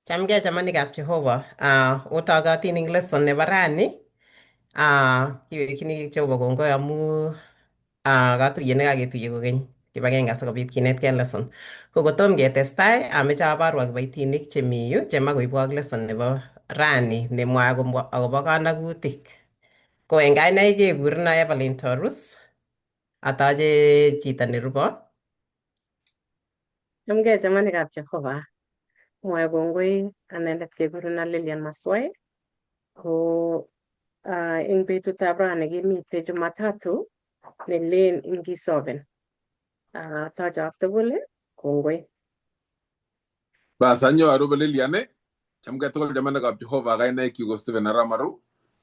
Chamgei chamanikab Jehova. Otakatin eng lesson nebo rani. Kiwekchini Jehova kongoi amu katuyet nekaketuye kokeny kibagenge asikobit kinetkei lesson. Ko kotom ketestai, ameche aborwo kiboitinik chemi yu chema koibwok lesson nebo rani nemwoe akobo kanagutik. Ko eng kainaik kekureno Evelyn Torus. Atache chito nerubo. Chamgei chamanikab Jehova. Mwae kongoi anendet kekurena Lilian Maswai. Ko eng betutab rani kemite Jumatatu nelel ingisoben. Tochok tugul kongoi. Basanyo arubo Lilian chamgei tugul chamanikab Jehova kainaik kyuk ko Stephen Aramaru.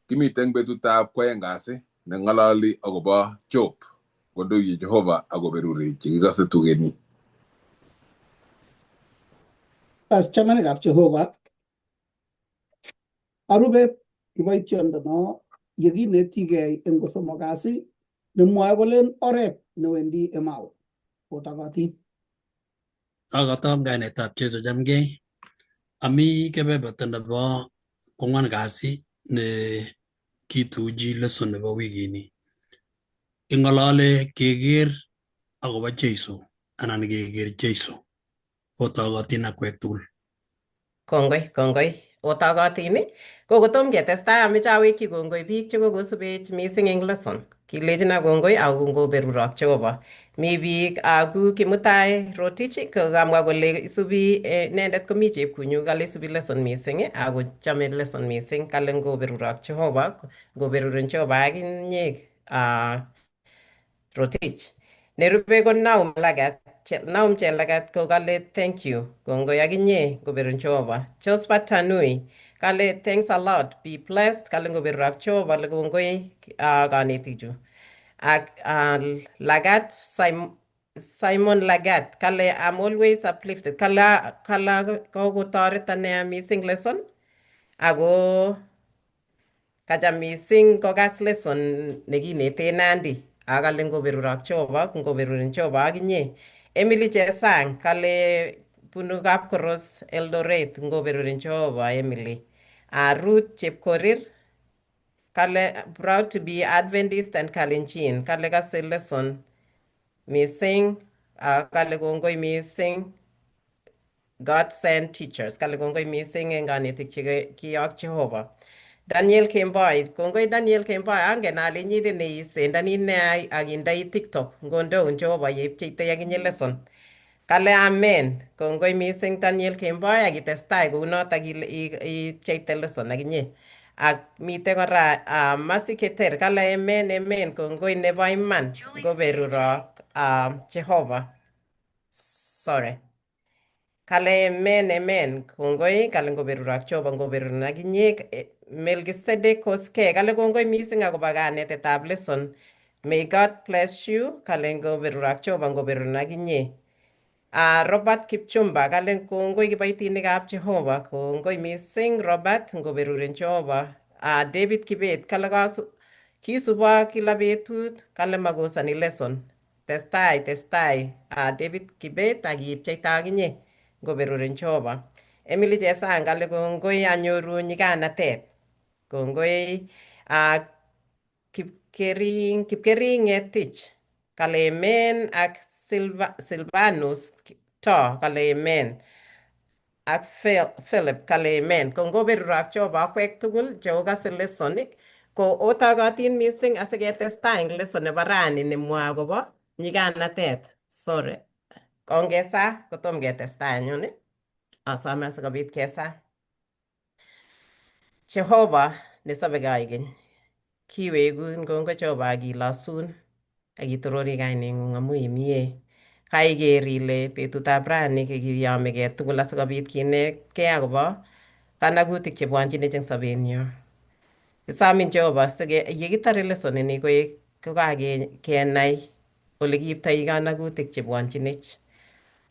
Kimite eng betutab kwoeng kasi neng'ololi akobo Job kondoiye Jehova akoberuri chekikose tugenyi. Chamanikab Jehova arube kiboitiondono yekinetigei eng kosomok kasi nemwoe kolen oret newendi Emau. Otakatin. Akatom kainetab Jesu chamgei. Ami kebeberta nebo kwang'wan kasi ne kituchi lesson nebo wikini. Ing'olole keker akobo Jesu anan keker Jesu. Otakatin akwek tugul. Kongoi. Otakatin. Ko kotom ketestai ameche awekchi kongoi biik chekokosubech mising eng lesson. Kilechino kongoi ako ngoberurok Jehova. Mi biik aku Kimutai Rotich kokamwa kole isubi inendet komi chepkunyu kale isubi lesson mising ako chome lesson mising kale ngoberurok Jehova ngoberurin Jehova akinye Rotich. Nerube ko Naum Lagat. Naum Chelagat ko kale thank you. Kongoi akinye ngoberun Jehova. Josephat Tanui kale thanks a lot. Be blessed. Kale ngoberurok Jehova le kongoi kanetichu. Ak Lagat Simon Lagat kale I'm always uplifted. Kala kokotoreto nea mising lesson. Ako kacham mising kokas lesson nekineten Nandi. Akale ngoberurok Jehova, ngoberurin Jehova akinye. Emily Chesang kale bunu Kapkoros Eldoret ngoberurin Jehova Emily. Ruth Chepkorir kale proud to be Adventist and Kalenjin. Kale kase lesson mising. Kale kongoi mising God sent teachers. Kale kongoi mising eng kanetik chekiyok Jehova. Daniel Kemboi, kongoi Daniel Kemboi, angen ale inyire neisendani ne akindoi TikTok, ngondoun Jehova yeipcheitoi akinye lesson. Kale amen, kongoi mising Daniel Kemboi akitestai kounotok ipcheite lesson akinye. Ak mite kora Mercy Keter, kale amen, kongoi nebo iman, ngoberurok Jehova. Sorry. Kale amen, kongoi, kale ngoberurok Jehova, ngoberurun akinye. Melchizedek Koske, kale kongoi mising akobo kanetetab lesson. May God bless you, kale ngoberurok Jehova, ngoberurun akinye. Robert Kipchumba, kale kongoi kiboitinikab Jehova, kongoi mising Robert, ngoberurin Jehova. David Kibet, kale kisubo kila betut, kale makosani lesson. Testai. David Kibet akipcheito akinye, ngoberurin Jehova. Emily Chesang, kale kongoi anyoru nyikanatet. Kongoi Kipkering Ngetich, kale amen ak Silvanus to, kale amen. Ak Philip, kale amen. Kongoberurok Jehova akwek tugul chekokase lesson ko otakatin mising asiketestai eng lesson nebo rani nemwoe akobo nyikanatet. Sorry. Kongesa kotom ketestai anyun asome asikobit kesa. Jehova nesobe kaikeny, kiwekun kongoi Jehova akilosun akitorori kaineng'ung amu imie. Kaiker ile betutab rani kikiyomegei tugul asikobit kinetkei akobo kanagutik chebwonjinech eng sobenyo. Kisomin Jehova yekitare lesson ini kokakenai ole kiiptoi kanagutik chebwonjinech.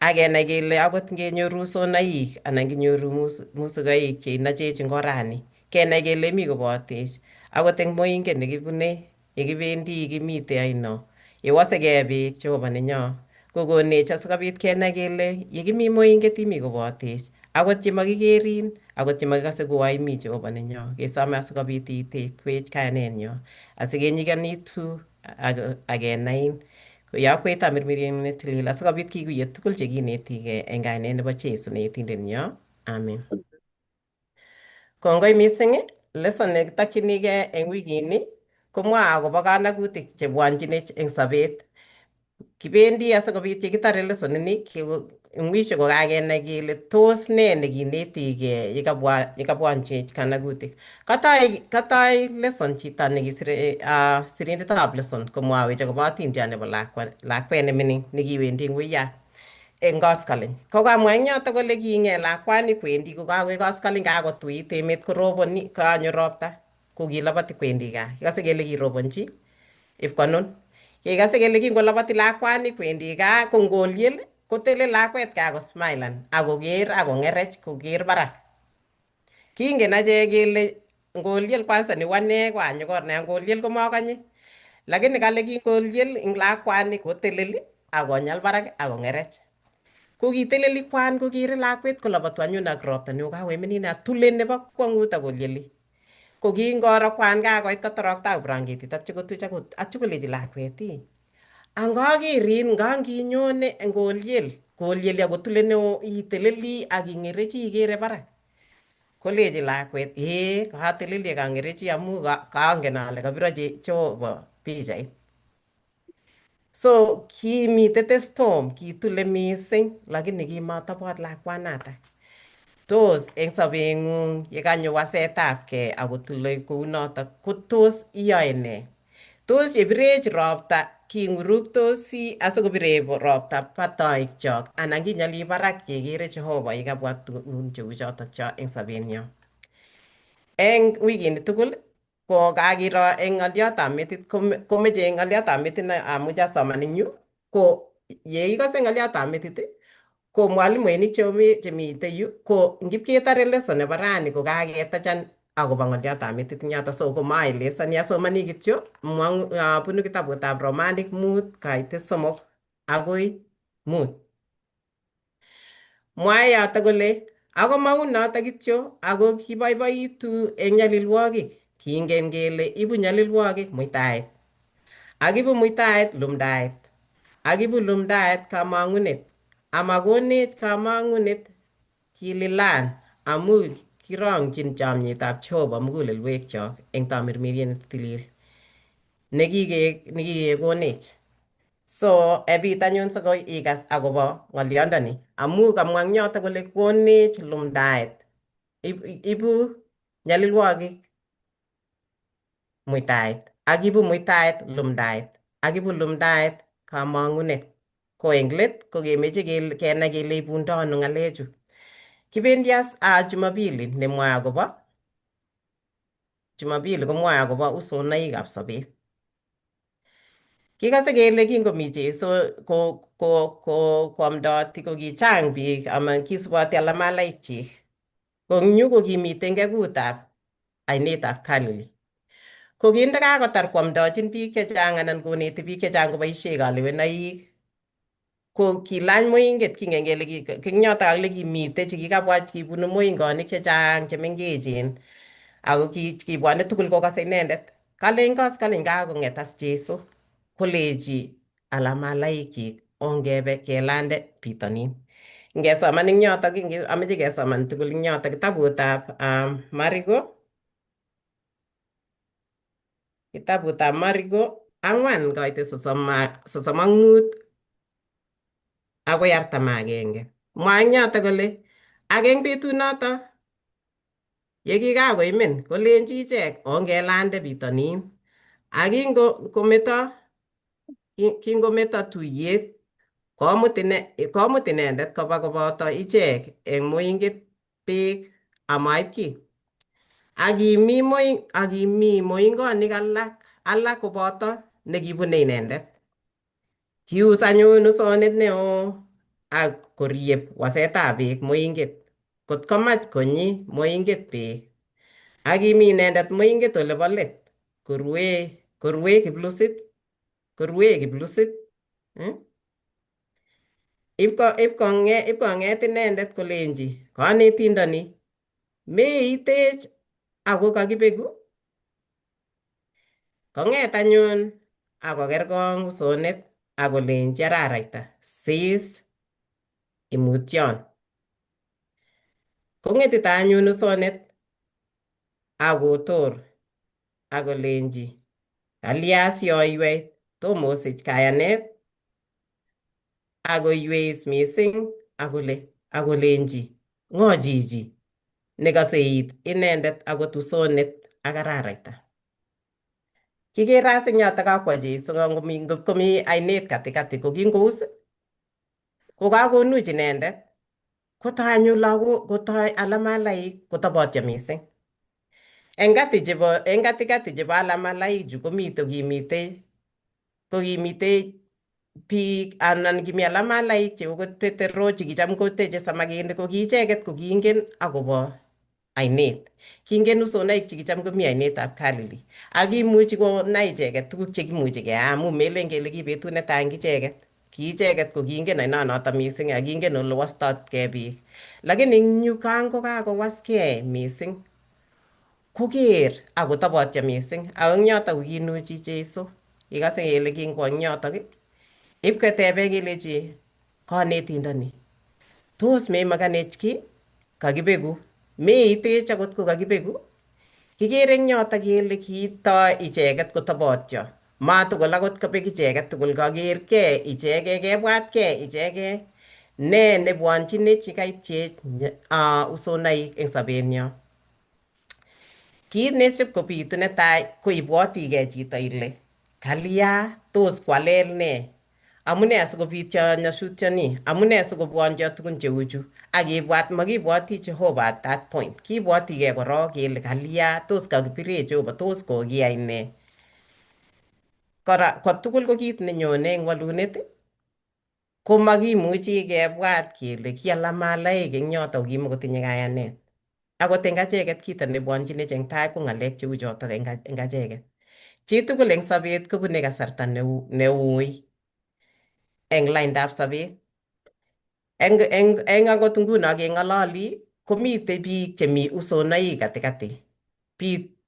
Akenai kele akot ngenyoru sonoik anan kinyoru musikoik cheinachech eng orani, kenai kele mi kobotech. Akot eng moinget nekibune yekibendi kimite oino, yewasekei beek Jehova nenyo kokonech asikobit kenai kele yekimi moinget imi kobotech akot chemakikerin, akot chemakikase koaimi Jehova nenyo. Kesome asikobit itekwech kayanenyo, asikenyikenitu akenain koyokwech tamirmiriet ne tilil, asikobit kikuye tugul chekinetigei eng kainet nebo Jesu netindenyo. Amen. Kongoi mising. Lesson nekitokchinigei eng wikini komwoe akobo kanakutik chebwonjinech eng sobet. Kibendi asikobit yekitore lesson ini eng mwisho kokakenai kele tos ne nekinetigei yekabwanjech kanakutik. Katoi lesson chito nekisire sirindetab lesson komwawech akobo atindiot nebo lakwet nemining nekiwendi eng wuya eng koskoling. Kokamwa eng yoto kole king'et lakwani kwendi kokakoek koskoling kakotuit emet koroboni kanyo ropta kokiloboti kwendi gaa. Kikose kele kirobonchi ipkonun. Kekase kele kingoloboti lakwani kwendi gaa ko ngoliel kotelel lakwet gaa kosmailan akoker akong'erech koker barak. Kingen achek kele ngoliel kwanza ni wane ko anyokor nea ngoliel komakanye. Lakini kale kingoliel ing lakwani kotelel akonyal barak akong'erech. Ko kiteleli kwan kokere lakwet kolobotu anyun ak ropta neo kakoimen tulen nebo kwong'ut akolieli. Ko kingoro kwan kakoit kotorokto ak branketit atyo kotuch atyo kolechi lakwet angakerin nganginyone ngolieli akotule neo iteleli aking'erechi ikere barak. Kolechi lakwet kateleli akang'erechi amu kaangen ale kabiro Jehova pichait. So kimite storm, kitule mising lakini kimatobot lakwanatak. Tos eng sobeng'ung yekanyo wasetabgei akotule kounotok ko tos iyoe ne? Tos yebirech ropta king'uruktosi asikobire ropta patoikchok anan kinyoli barak kekere Jehova yekabwa tugun cheu chotok eng sobenyo. Eng wikini tugul ko kakiro eng ng'oliotab metit komeche ng'oliotab metit amuche asoman eng yu ko yeikose ng'oliotab metit ko mwalimuinik chemite yu ko ngipketare lesson nebo rani ko kaketachan akobo ng'oliotab metit eng yoto, so komaelesani asomani kityo bunu kitabutab Romanik 5:3 akoi 5. Mwae yoto kole ako maunoto kityo ako kiboiboitu eng nyalilwogik, kingen kele ibu nyalilwogik muitaet, akibu muitaet lumdaet, akibu lumdaet kamang'unet, amakonech kamang'unet kililan amu kirong'chin chomyetab Jehova mugulelwekchok eng tamirmiriet ne tilil nekikekonech. So ebit anyun sikoi ikas akobo ng'oliondoni amu kamwa eng yoto kole konech lumdaet, ibu nyalilwogik muitaet, akibu muitaet lumdaet, akibu lumdaet kamang'unet. Ko eng let ko kemeche kenai kele ibundo ano ng'alechu. Kibendi as Jumapili nemwoe akobo Jumapili komwoe akobo usonoikab sobet. Kikase kele kingomi Jesu koamdoti ko kichang biik ama kisuboti alamalaikchik. Ko eng yu ko kimite ngekutab ainetab Galilee. Ko kindakakotar koamdochin biik chechang anan koneti biik chechang koboisie kalewenoik ko kilany moinget, kingen kele eng yoto kale kimite chekikabwa kibunu moingonik chechang chemengechen ako kibwone tugul kokase inendet. Kale eng koskoling kakong'et as Jesu kolechi alamalaikchik ongebe kelande bitonin. Ngesoman eng yotok, ameche kesoman tugul eng yotok kitabutab Mariko 4 koite 35 akoi 41. Mwae eng yotok kole ak eng betunoto yekikakoimen kolenji ichek ongelande bitonin. Ak kingometo tuyet komut inendet koba koboto ichek eng moinget beek amaib kiy. Akimi moingonik alak koboto nekibune inendet. Kius anyun usonet neo ak korieb wasetab beek moinget kot komach konyi moinget beek. Akimi inendet moinget olebo let korue kiplusit. ipkong'et inendet kolenji konetindoni meitech ako kakibeku. Kong'et anyun akokerkong usonet akolenji araraita sis imutyon. Kong'etito anyun usonet akotor akolenji kalya sioiwei tomo osich kayanet, akoywei mising akolenji ng'o chichi nekose it inendet akot usonet ak araraita. Kikere as eng yoto kakwo Jeiso komi ainet katikati, ko kingous kokakonuch inendet kotoi anyun lagok, kotoi alamalaik kotobotyo mising. Eng katikati chebo alamalaichu kokimite biik anan kimi alamalaik cheu kot Petero chekicham koteche samakinik, ko kiicheket ko kiingen akobo ainet. Kingen usonaik chekicham komi ainetab Galilee. Ak kimuchi konai icheket tuguk chekimuchi keam amu melen kele ki betut netai eng icheket. Ki icheket ko kiingen ainonoto mising ak kingen ole wastotkei biik. Lakini eng yu kakowaskei mising, koker akotobotyo mising, ako eng yoto ko kinuchi Jeiso. Ikose kele kingwo eng yotok ipkotebe kelechi konetindoni, tos memakanech kiy? Kakibeku, meitech akot ko kakibeku. Kikere eng yoto kele kitoi icheket kotobotyo, matugul akot kobek icheket tugul, kakergei icheket, kebwatkei icheket ne nebwonchinech yekaitchech usonaik eng sobenyo. Kit nesipkobitu netai ko ibwotigei chito ile kalya tos kwalel ne? Amune sikobityo nyasutioni? Amune sikobwonjo tugun cheu chu? Akibwat, makibwoti Jehovah at that point. Kibwotigei korok kele kalya, tos kakibire Jehova, tos kokiyai ne? Kora kotugul ko kit nenyone eng walunet ko makimuchi kebwat kele ki alamalaik eng yoto kimakotinye kayanet. Akot eng acheket kito nebwonchinech eng tai ko ng'alek cheu chotok eng acheket. Chitugul eng sobet kobune kasarta neui eng laindab sobet. Eng akot nguno keng'ololi komite biik chemi usonoik katikati.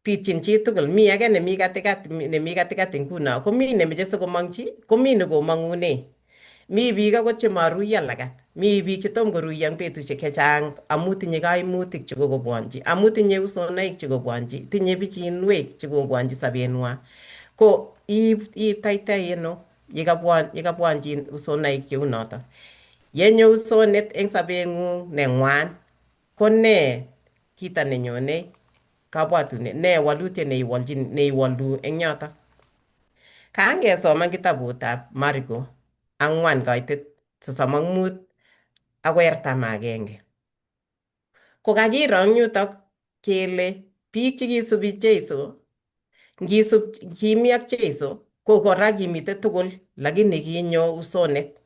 Bitchin chitugul, mi age nemi katikati nguno, komi nemeche sikomong'chi, komi nekomong'une. Mi biik akot chemaruiyo lagat. Mi biik chetom koruiyo eng betusiek chechang amu tinye kaimutik chekokobwanchi, amu tinye usonoik chekobwanchi, tinye pichinwek chekobwanchi sobeng'wa. Ko iptaitai ano yekabwanchi usonaik cheu notok? Yenyo usonet eng sobeng'ung neng'wan, ko ne kito nenyone kabwatunet, ne walutiet neiwolu eng yotok? Kangesoman kitabutab Marko 4:35 akoi 41. Ko kakiro eng yutok kele biik chekisubi Jeiso, kimi ak Jeiso, ko kora kimite tugul, lakini kinyo usonet.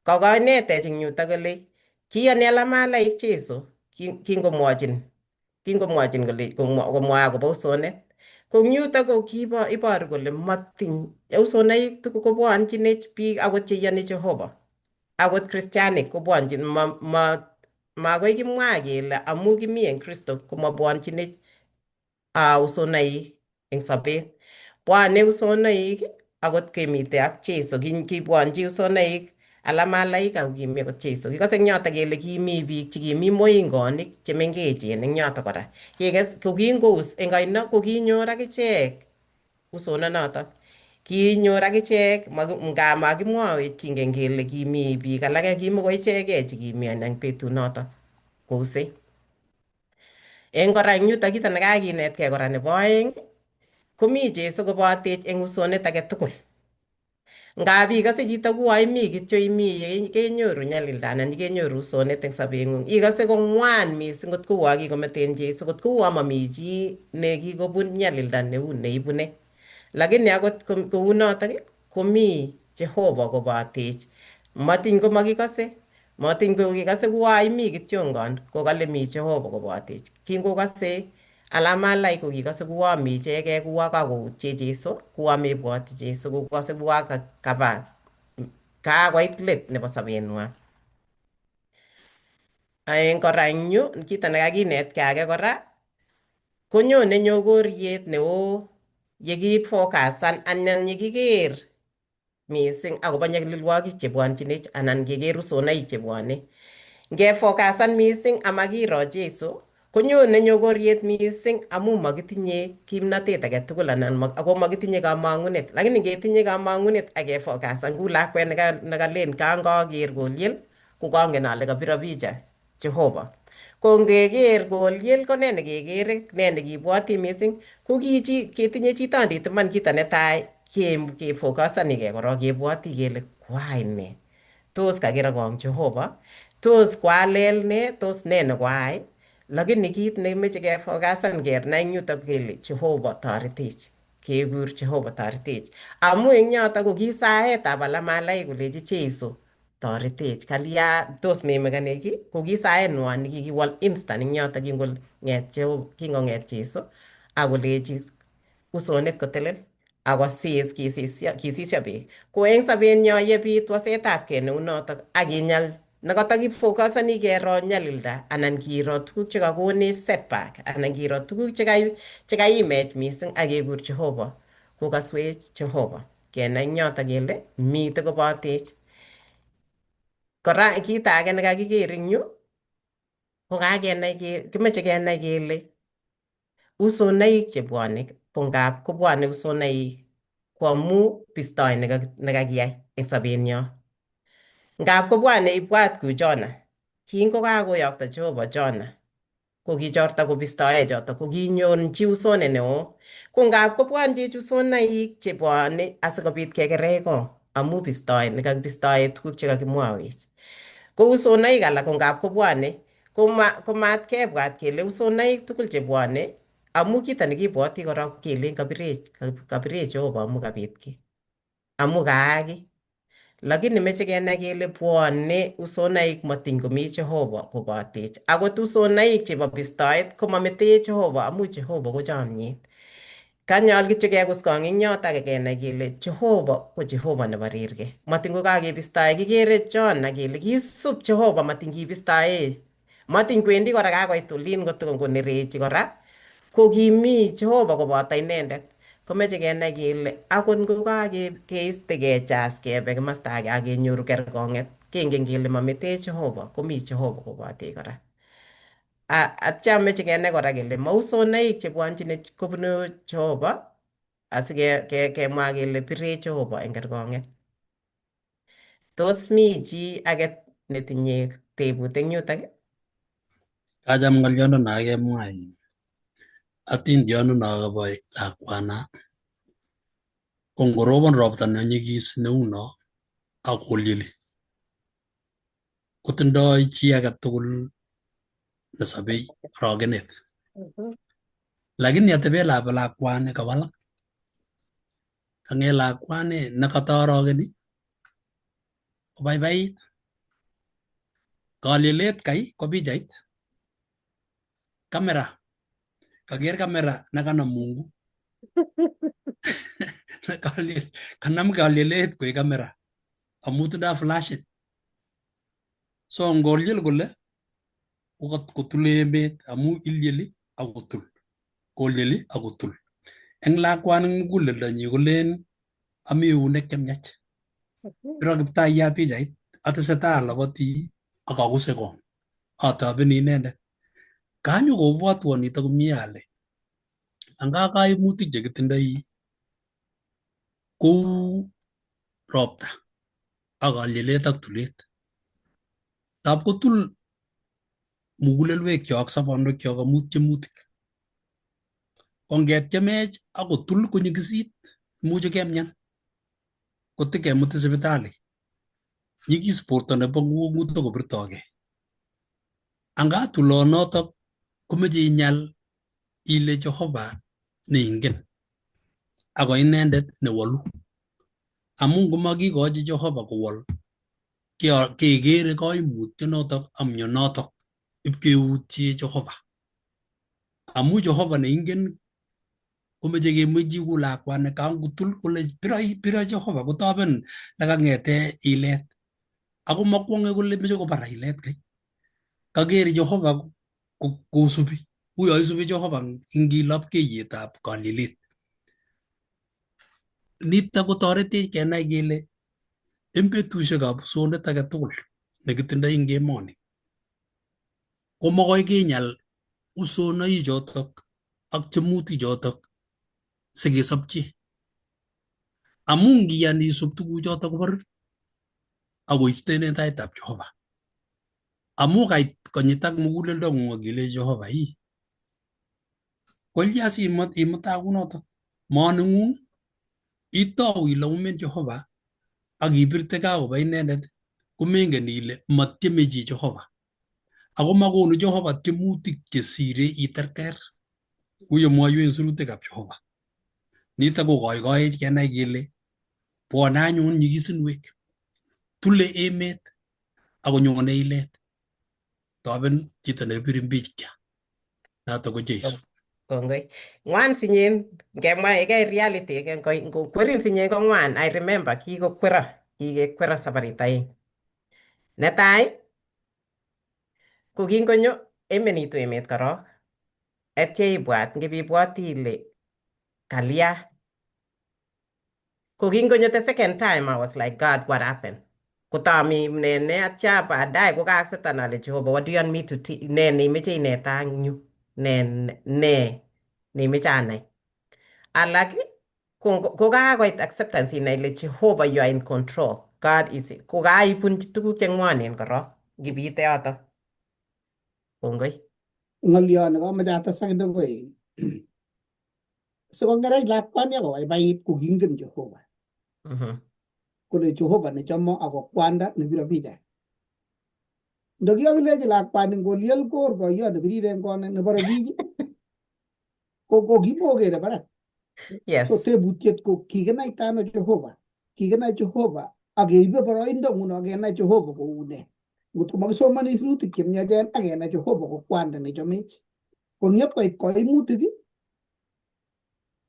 Kokonetech eng yutok kole kiyoni alamalaik Jeiso kingomwochin kole komwoe akobo usonet. Ko eng yutok ko iboru kole usonaik tugul kobwonchinech biik akot cheiyoni Jehova. Akot kristianik kobwonchin, makoi kimwa kele amu kimi eng Kristo komabwonchinech usonaik eng sobet. Bwane usonaik akot kemite ak Jeiso, kibwonchi usonaik alamalaik ako kimi akot Jeiso. Kikose eng yoto kele kimi biik chekimi moingonik chemengechen eng yoto kora. Ko kingous eng oino ko kinyor akichek usononotok. Kinyor akichek nga makimwowech, kingen kele kimi biik alake kimoko ichegei chekimioni eng betunotok kousei. Eng kora eng yutok kito nekakinetkei kora nebo oeng, komi Jeiso kobotech eng usonet age tugul. Ngap ikose chito kuo imi kityo kenyoru nyalilda anan kenyoru usonet eng sobeng'ung, ikose kong'wan mising kot kouo kikometen Jeiso, kot kouo mami chi nekikobun nyalilda neu neibune. Lakini akot kounotok komi Jehova kobotech. Matiny komakikose, matiny kokikose kouo imi kityongon, kokale mi Jehova kobotech. Kingokose alamalaik ko kikose kouo mi ichegei, kouo kakoutye Jeiso, kouo mebwoti Jeiso, kokase kouo kaba kakoit let nebo sobenywan. Eng kora eng yu kito nekakinetkei age kora konyone nyokoriet neo yekifokasan anan yekiker mising akobo nyalilwogik chebwonchinech anan keker usonoik chebwone. Ngefokasan mising amakiro Jeiso konyone nyokoriet mising amu makitinye kimnatet age tugul anan ako makitinye kamang'unet. Lakini ngetinye kamang'unet akefokasan kou lakwet nekalen kangaker koliel ko kangen ale kabiro picha Jehova. Ko ngeker koliel ko ne nekekere, ne nekibwoti mising ko ketinye chitondit iman kito netai kefokasanike korok kebwoti kele kwai ne, tos kakirokong Jehova, tos kwalel ne, tos ne nekwai. Lakini kit nemeche kefokasan kenai eng yutok kele Jehova toretech, kekur Jehova toretech. Amu eng yotok ko ki saetab alamalaik kolechi Jeiso toretech. Kalya tos memekane ki? Ko ki saenwa nekikiwol instant eng yotok kingong'et Jeiso akolechi usonet kotelel akosis kisisyo beek. Ko eng sobenyo yebit wasetabgei neu notok akinyal nekatakifokusoni kero nyalilda anan kiro tuguk chekakonech setback anan kiro tuguk chekaimech mising akekur Jehova kokaswech Jehova. Kenai eng yotok kele mitei kobotech. Kora kit age nekakiker eng yu ko kimeche kenai kele usonoik chebwone ko ngap kobwone usonoik ko amu bistoi nekakiyai eng sobenyo. Ngap kobwane ibwat kou Jona, kingokakoyokto Jehova Jona ko kichorta kobistoe choto ko kinyonchi usonet neo. Ko ngap kobwanchech usonoik chebwone asikobit kekerech ko amu bistoe nekakibistoe tuguk chekakimwawech. Ko usonoik alak ko ngap kobwane komatkebwat kele usonoik tugul chebwone amu kito nekibwoti korok kelen kabirech Jehova amu kabit ki amu kaak ki. Lakini meche kenai kele bwone usonoik matiny komi Jehova kobotech. Akot usonoik chebo bistoet komametech Jehova amu Jehova ko chomyet. Kanyol kityo kekuskong eng yotok akenai kele Jehova ko Jehova nebo rirgei. Matiny kokakebistoe kikere Jona kele kisub Jehova matiny kibistoe. Matiny kwendi kora kakoit olin kotokonerechi kora ko kimi Jehova koboto inendet. Komeche kenai kele akot ngokakeistegei jas kebe kimasta age akenyoru kerkong'et kengen kele mametech Jehova komi Jehova kobotech kora. Atya meche kenai kora kele mausonoik chebwonchinech kobunu Jehova asikemwa kele birech Jehova eng kerkong'et. Tos mi chi age netinye tebut eng yutok? Kacham ng'oliondono akemwa atindionono akobo lakwana. Ko ngorobon ropta nenyigis neuno akolieli kotindoi chi age tugul nesobei orogenet. Lakini atebet lakwani kawalak. Kang'et lakwani nekataorogeni kobaibait. Kolielet kai ko pichait. Kamera. Kaker kamera nekanam Mungu. Kanam kalielet koek kamera amu tindoi flashit. So ngoliel kole kotule emet amu ilieli akotul. Kolieli akotul. Eng lakwani muguleldonyi kolen ami eunek chemiach. Biro Kiptaiyat pichait atesetai alaboti akakuse kong. Atobeni inendet. Kanyo kobwotwon nitok komie ale anga kaimutik chekitindoi kou ropta ak kalielet ak tulet. Tap kotul mugulelwekyok sobonwekyok amu tiemutik. Ongetyemech akotul konyikisit imuche kemyan kotikemut sipitali. Nyikis borto nebo ng'ung'ut akobirtogei. Anga tulonotok komeche inyal ile Jehova neingen ako inendet newalu. Amu ngomakikochi Jehova kowol kekere kaimutyonotok ak mionotok ipkeutye Jehova. Amu Jehova neingen komeche kemuchi ku lakwani kangutul kole piro Jehova kotoben lakang'ete ilet. Ako makwonge kole meche kopara ilet kai. Kaker Jehova kosubi. Uyo isubi Jehova ing lapkeiyetab kalilet. Nitok kotoretech kenai kele eng betusiekab usonet age tugul nekitindoi eng emoni. Ko makoi kenyal usonoi chotok ak tiemutik chotok sikesopchi. Amu ngiyan isub tuguchotok kobar akoisten eng taitab Jehova. Amu kait konyit ak muguleldo ng'ung akile Jehova kolya simuta kunotok moning'ung itou ile umen Jehova akibirte kakoba inendet komengen ile matieme chi Jehova. Ako makonu Jehova tiemutik chesire iterter kuye mwoiwech sirutikab Jehova. Nitok ko koikoech kenai kele bwone anyun nyigisinwek, tule emet akonyone ilet. Toben chito nebirin picha. Notok ko Jeiso. Kongoi. Ngwan sinyen, ngemwa ike reality, kwerin sinyen ko ngwan, I remember, kikekwera sabarit aeng. Netai, ko kingonyo emenitu emet korok, etye ibwat, ngibibwati ile kalya. Ko kingonyo the second time, I was like, God, what happened? Kotami nene atya baadaye kokaakseptan ale Jehovah, what do you want me to ne neimeche ineta ang yu? Ne neimeche anai. Alak, kokakoit acceptance inai ile Jehovah, you are in control. God is it. Kokaibun tuguk cheng'wonen korok. Ngibite yoto. Kongoi. ng'olyo nekomoche ates akine sikongerech lakwani akobaibait ko kingen Jehova kole Jehova nechome ako kwanda nebiro picha. Ndokiyokilechi lakwani ngoliel kor boiyot nebiriren kone nebore biich ko kimokere barak. Yes. So tebutiet ko kikinaita ano Jehova, kikinai Jehova akeibe boroindo ng'uno kenai Jehova kou ne. Ngot ko makisomani sirutik chemiachen akenai Jehova ko kwanda nechomech. Kong'ep koit koimutik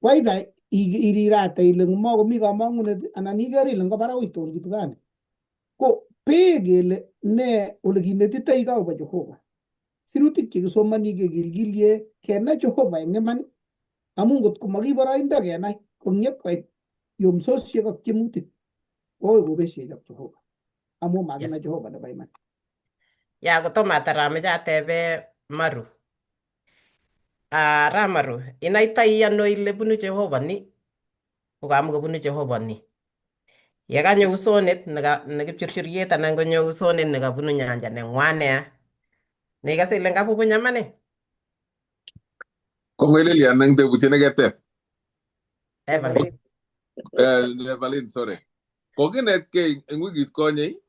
waida irirate ile makomi kamang'unet anan iker ile ngo barak uiton kitu gani. Ko peek kele ne ole kinetitoi akobo Jehova. Sirutik chekisomani kekilgilye kenai Jehova eng iman amu ngot ko makiboroindo kenai kong'ep koit yomsosiek ak tiemutik koi kobesiech ak Jehova amu makinai Jehova nebo iman. Ya kotomo atar ameche atebe Maru. Ramaru, inaitai ano ile bunu Jehova ni? Kokamukobunu Jehova ni. Yekanyo usonet nekipchurchuryet anan konyo usonet nekabunu nyanja neng'wan nea. Nekase ile ngabubu nyamane? Kongoi Lilian nang tebutiet neketeb. Evelyn. Evelyn, sorry. Kokinetkei eng wikit konye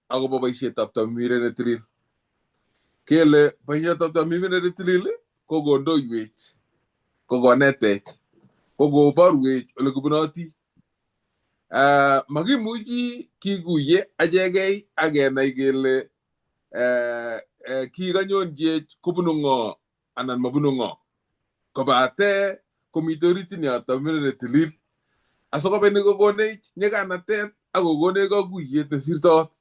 akobo boisietab Tamirmiriet ne tilil. Kele boisietab Tamirmiriet ne tilil kokondoiwech, kokonetech, kokoborwech ole kibunoti. Makimuchi kikuye achegei akenai kele kikanyonjech kobunu ng'o anan mabunu ng'o. Kobate komite oritiniot Tamirmiriet ne tilil asikobit kokonech nyiganatet ak kokonech kakuyet nesirtot.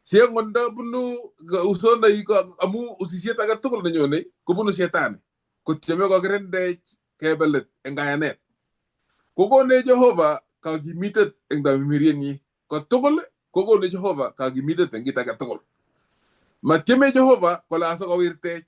Siengonda bunu usonoi amu usisiet age tugul nenyone kobunu shetani kotieme kokirindech kebelet eng kayanet. Kokonech Jehova kakimitet eng tamirmirienyi kotugul kokonech Jehova kakimitet eng kit age tugul. Matieme Jehova kole asikowirtech.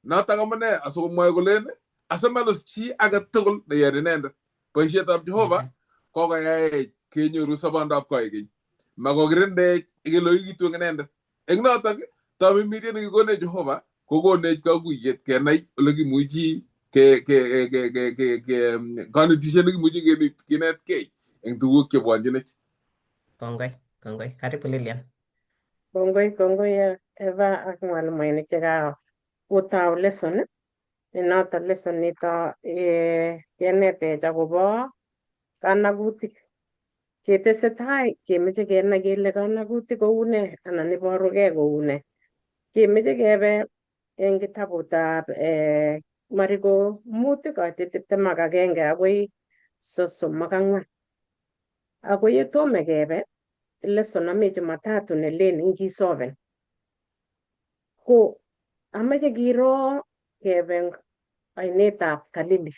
Notok amune asikomwoe kolen asimalus chi age tugul neyoe inendet. Boisietab Jehova kokoyaech kenyoru sobondab koikeny. Makokirindech keloikitu eng inendet. Eng notok tamirmiriet nekikonech Jehova kokonech kakuyet kenai ole kimuchi kanetisiet nekimuchi kinetkei eng tuguk chebwonjinech. Kongoi. Karibu Lilian. Kongoi Eva ak mwalimuinik chekakotau lesson. Noto lesson nito kenetech akobo kanagutik. Ketesetai kemeche kenai kele kanagutik kou ne anan iborugei kou ne. Kemeche kebe eng kitabutab Mariko 5 koit 21 agoi 34. Ako yetome kebe lesson nami Jumatatu nelen ingisoben. Ko amache kiro kebe ainetab Kalili.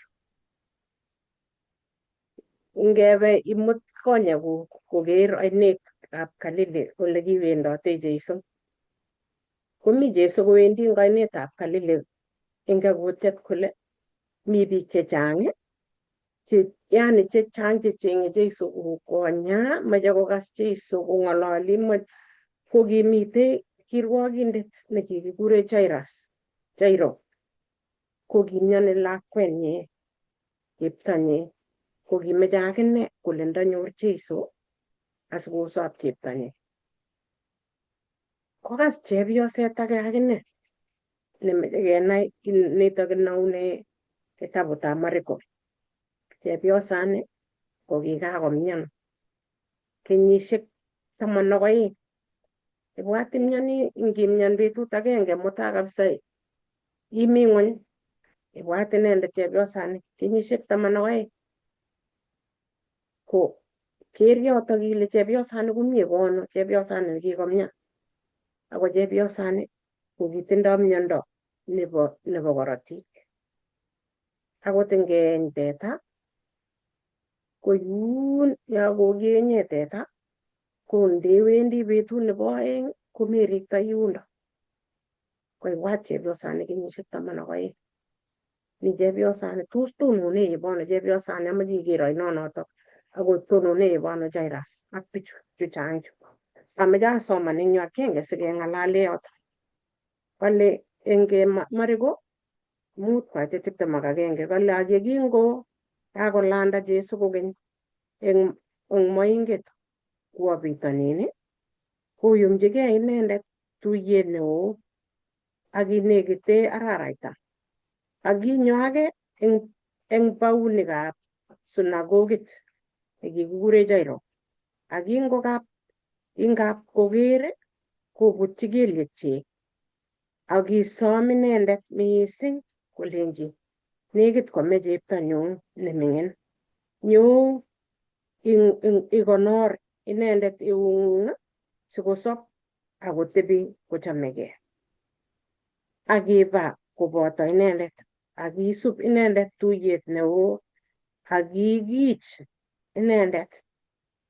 Ngebe imut konyekuk koker ainetab Kalili ole kiwendote Jeiso. Komi Jeiso kowendi eng ainetab Kalili eng kutiet kole mi biik chechang yani chechang chechenge Jeiso konya mache kokas Jeiso kong'ololi kokimite kirwogindet nekikikure Jairo kokimioni lakwenyi cheptonyi kokimeche akine kole ndanyor Jeiso asikosop cheptonyi. Kokas chepyoset age akine nemeche kenai nito kinaune kitabutab Mariko. Chepyosani kokikakomian kenyisiek 12. Ibwat imiani ngimian betut agenge mutai kabisa imi ng'ony. Ibwat inendet chepyosani kenyisiek 12. Ko ker yotok ile chepyosani komie koano, chepyosani nekikomian. Ako chepyosani kokitindoi miondo nebo korotik. Akot ngeeny teta ko yun yo kokienye teta ko ndewendi betut nebo oeng komerikto yundo. Koibwat chepyosani kenyisiek 12. Ni chepyosani tos tonone yebono chepyosani amache iker ainonotok ako tonone yebono Jairus ak bichu chechang chu. Ameche asoman eng yu agenge sikeng'alale yotok. Kale eng Mariko 5:21 kale ak yekingo kakolanda Jeiso kokeny eng moinget kwo bitonin koyumchigei inendet tuyet neo akinekite araraita. Akinyo age eng baunikab sunagogit nekikikure Jairo. Ingap koker kobutyi kelyekchik akisom inendet mising kolenji nekit kome cheptonyu neming'in. Nyo ikonor inendet eung'ung sikosop akotebi kochamegei. Akiba koboto inendet akisub inendet tuyet neo akikich inendet.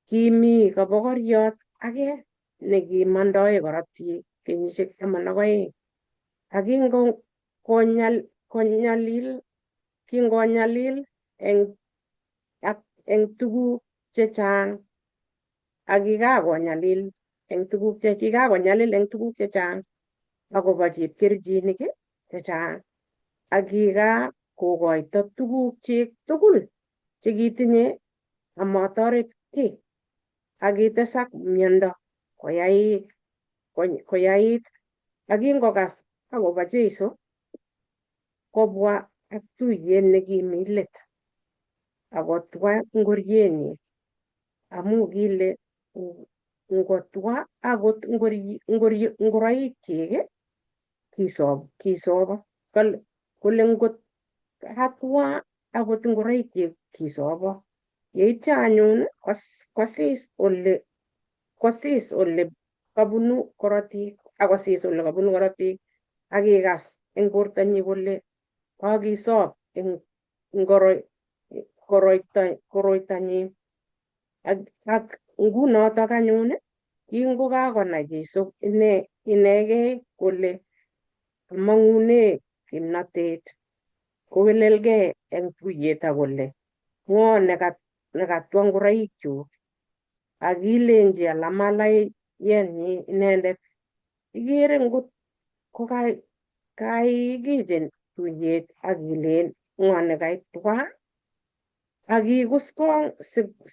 Kimi kabokoriot age nekimondoe korotik kenyisiek 12. Kingonyalil eng tuguk chechang akikakonyalil eng tuguk chechang akobo chepkerichinik chechang akikakokoito tugukchik tugul chekitinye amatoret kiy akitesak miondo koyait. Akingokas akobo Jeiso kobwa ak tuyet nekimi let akotwa ngorienyi amu kile ngotwa akot ngoroikchik kisobo. Kole ngot katwa akot ngoroikchik kisobo. Yeityo anyun kosis ole kabunu korotik akikas eng bortonyi kole kakisob eng koroitonyi. Ak ngunotok anyun kingokakonai Jeiso inegei kole mang'une kimnatet kowelelgei eng tuyet akole ng'o nekatwa ngoroikchuk akilenji alamalayenyi inendet. Ikere ngot kaikichen tuyet akilen ng'o nekaitwa akikuskong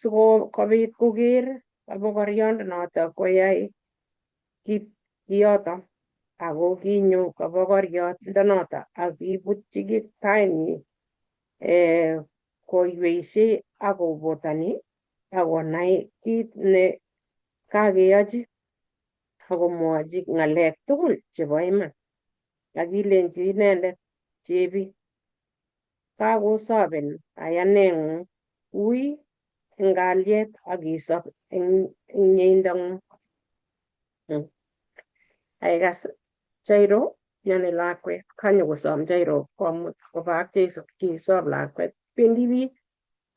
sikobit koker kabokoriondonotok koyai kiyotok. Ako kinyo kabokoriondonotok akibutyi tainyi koiweishe akobotoni akonai kit ne kakeyochi akomwochi ng'alek tugul chebo iman. Akilenji inendet chebi kakosoben kayaneng'ung ui eng kalyet ak isop eng mieindong'ung. Aikas Jairo myoni lakwet kanyokosom Jairo komut koba ak Jeiso kisob lakwet bendi biik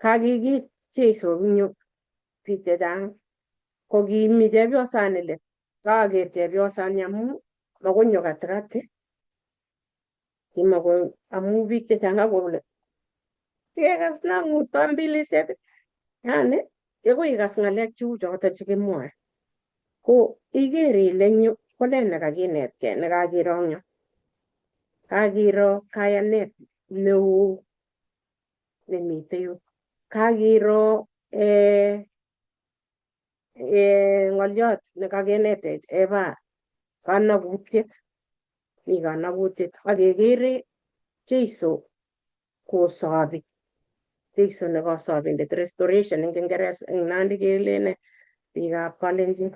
kakikit Jeiso eng yu biik chechang ko kimi chepyosani let kaker chepyosani amu makonyo katikati amu biik chechang kakole kekas nang'ut ambilisiek yani akoi ikas ng'alek cheu choto chekimwoe ko iker ile eng yu ko nee nekakinetkei nekakiro eng yu kakiro kayanet neo nemite yu kakiro ng'oliot nekakinetech Eva kanakutiet mi kanakutiet akekere Jeiso kosobi Jeiso nekasobindet restoration eng kingeresa eng Nandi kelene biikab kalenjin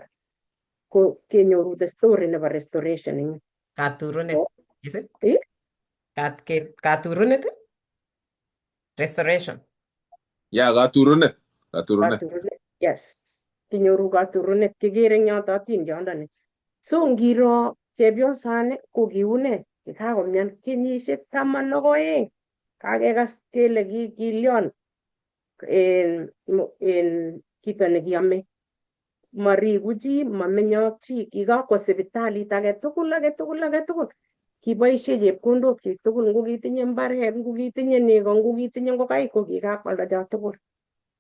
ko kenyoru the story nebo restoration eng yu. Katurunet. Is it? Eh? Katurunet? Restoration. Ya katurunet. Katurunet. Katurunet, yes. Kinyoru katurunet kikere eng yoto atindiondoni. So ngiro chepyosani ko kiune kikakomian kenyisiek 12 kakekas kele kilyon en kito nekiame mariku chi mamenye ak chi kikakwo sipitalit agetugul kiboisie chepkondok chik tugul ngo kitinye mbaret ngo kitinye nego ngo kitinye ngokaik ko kikakwalda cho tugul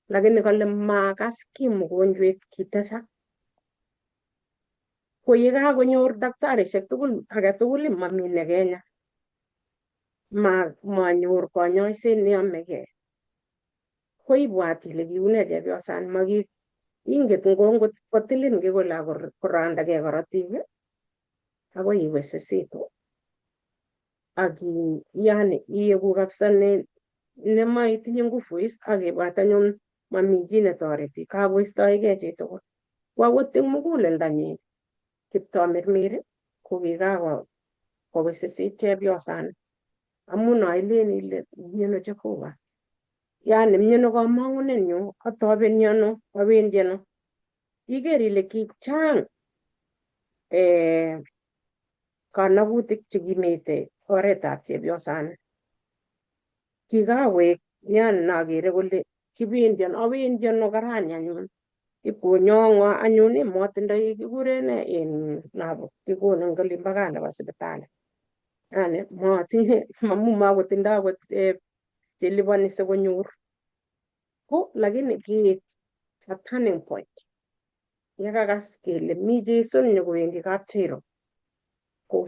lakini kale makas ki mogonjwet kitesak ko yekakonyor daktarisiek tugul agetugul mami nekenya manyor konyoiset neyomegei ko ibwat ile kiune chepyosani inget ngot kotilin kikole korandagei korotik akoi iwisisitu ak yani iegu kabisa nemaitinye nguvu akibwat anyun mami chi netoreti kakoistoegei chitugul ko akot eng muguleldonyi Kiptomirmir ko kikakowisisit chepyosani amu noileni ile miano Jehova yani miano kamang'unenyu atobeni ano awendi ano iker ile kichang kanakutik chekimite oretab chepyosani kikawek yani nakere kole kibendi ano awendi ano karani anyun ipkonyong'wo anyun matindoi kikure nee nabo kikonu eng olimbo gaa nebo sipitali yani matinye amu makotindoi akot cheliponi sikonyor ko lakini kiit a turning point yekakas kele mi Jeiso nyokowendi kapcheiro ko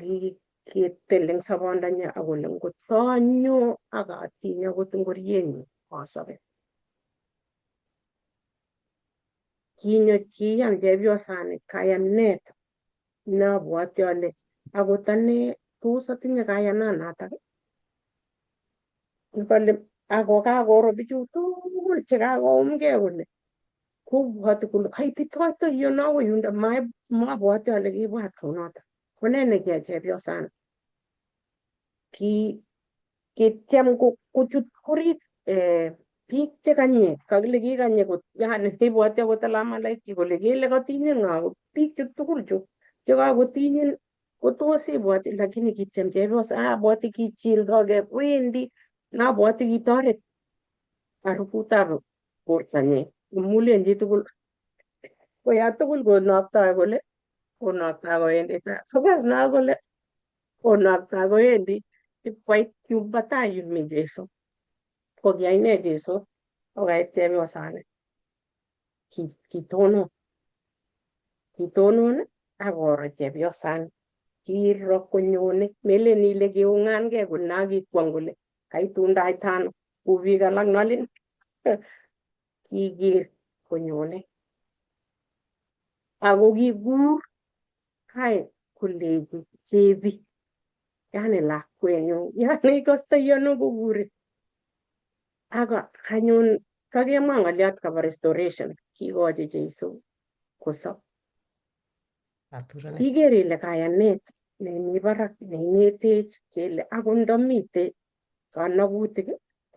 kitil eng sobondanyi akole ngotanyo akatinye akot ngorienyu asobe kiyan chepyosani kayanet neabwoti ale akot ane tos atinye kayananatak kale ako kakoro bichu tugul chekakoumgei kole kobwoti kole kaititoitoi ano akoi yundo mabwoti ale kibwat kounoto ko nee nekiyai chepyosani kityem kochut orit biik chekanye kakile kikanye yani ibwoti akot alamalaikchi kole kele katinye ng'o biik chu tugul chu chekakotinyin ko tos ibwoti lakini kityem chepyosa abwoti kichilgei wendi nabwoti kitoret aruputab bortonyi imulen chitugul koya tugul konoktoi kole konoktoi kowendi sokas no kole konoktoi kowendi ipkoit yumbo tai yumi Jeiso ko kiyai nee Jeiso kokait chepyosani kitonon akoro chepyosani kiro konyone melen ile kiung'angei kole akikwong kole kaitundaitai ano kou biik alak nolin kiker konyone ako kikur kai kolechi chebi yani lakwenyu yani ikostoi ano kokure aka anyun kakemwa ng'oliot kabo restoration kikochi Jeiso kosob kiker ile kayanet nemi barak neinetech kele akot ndamite kanakutik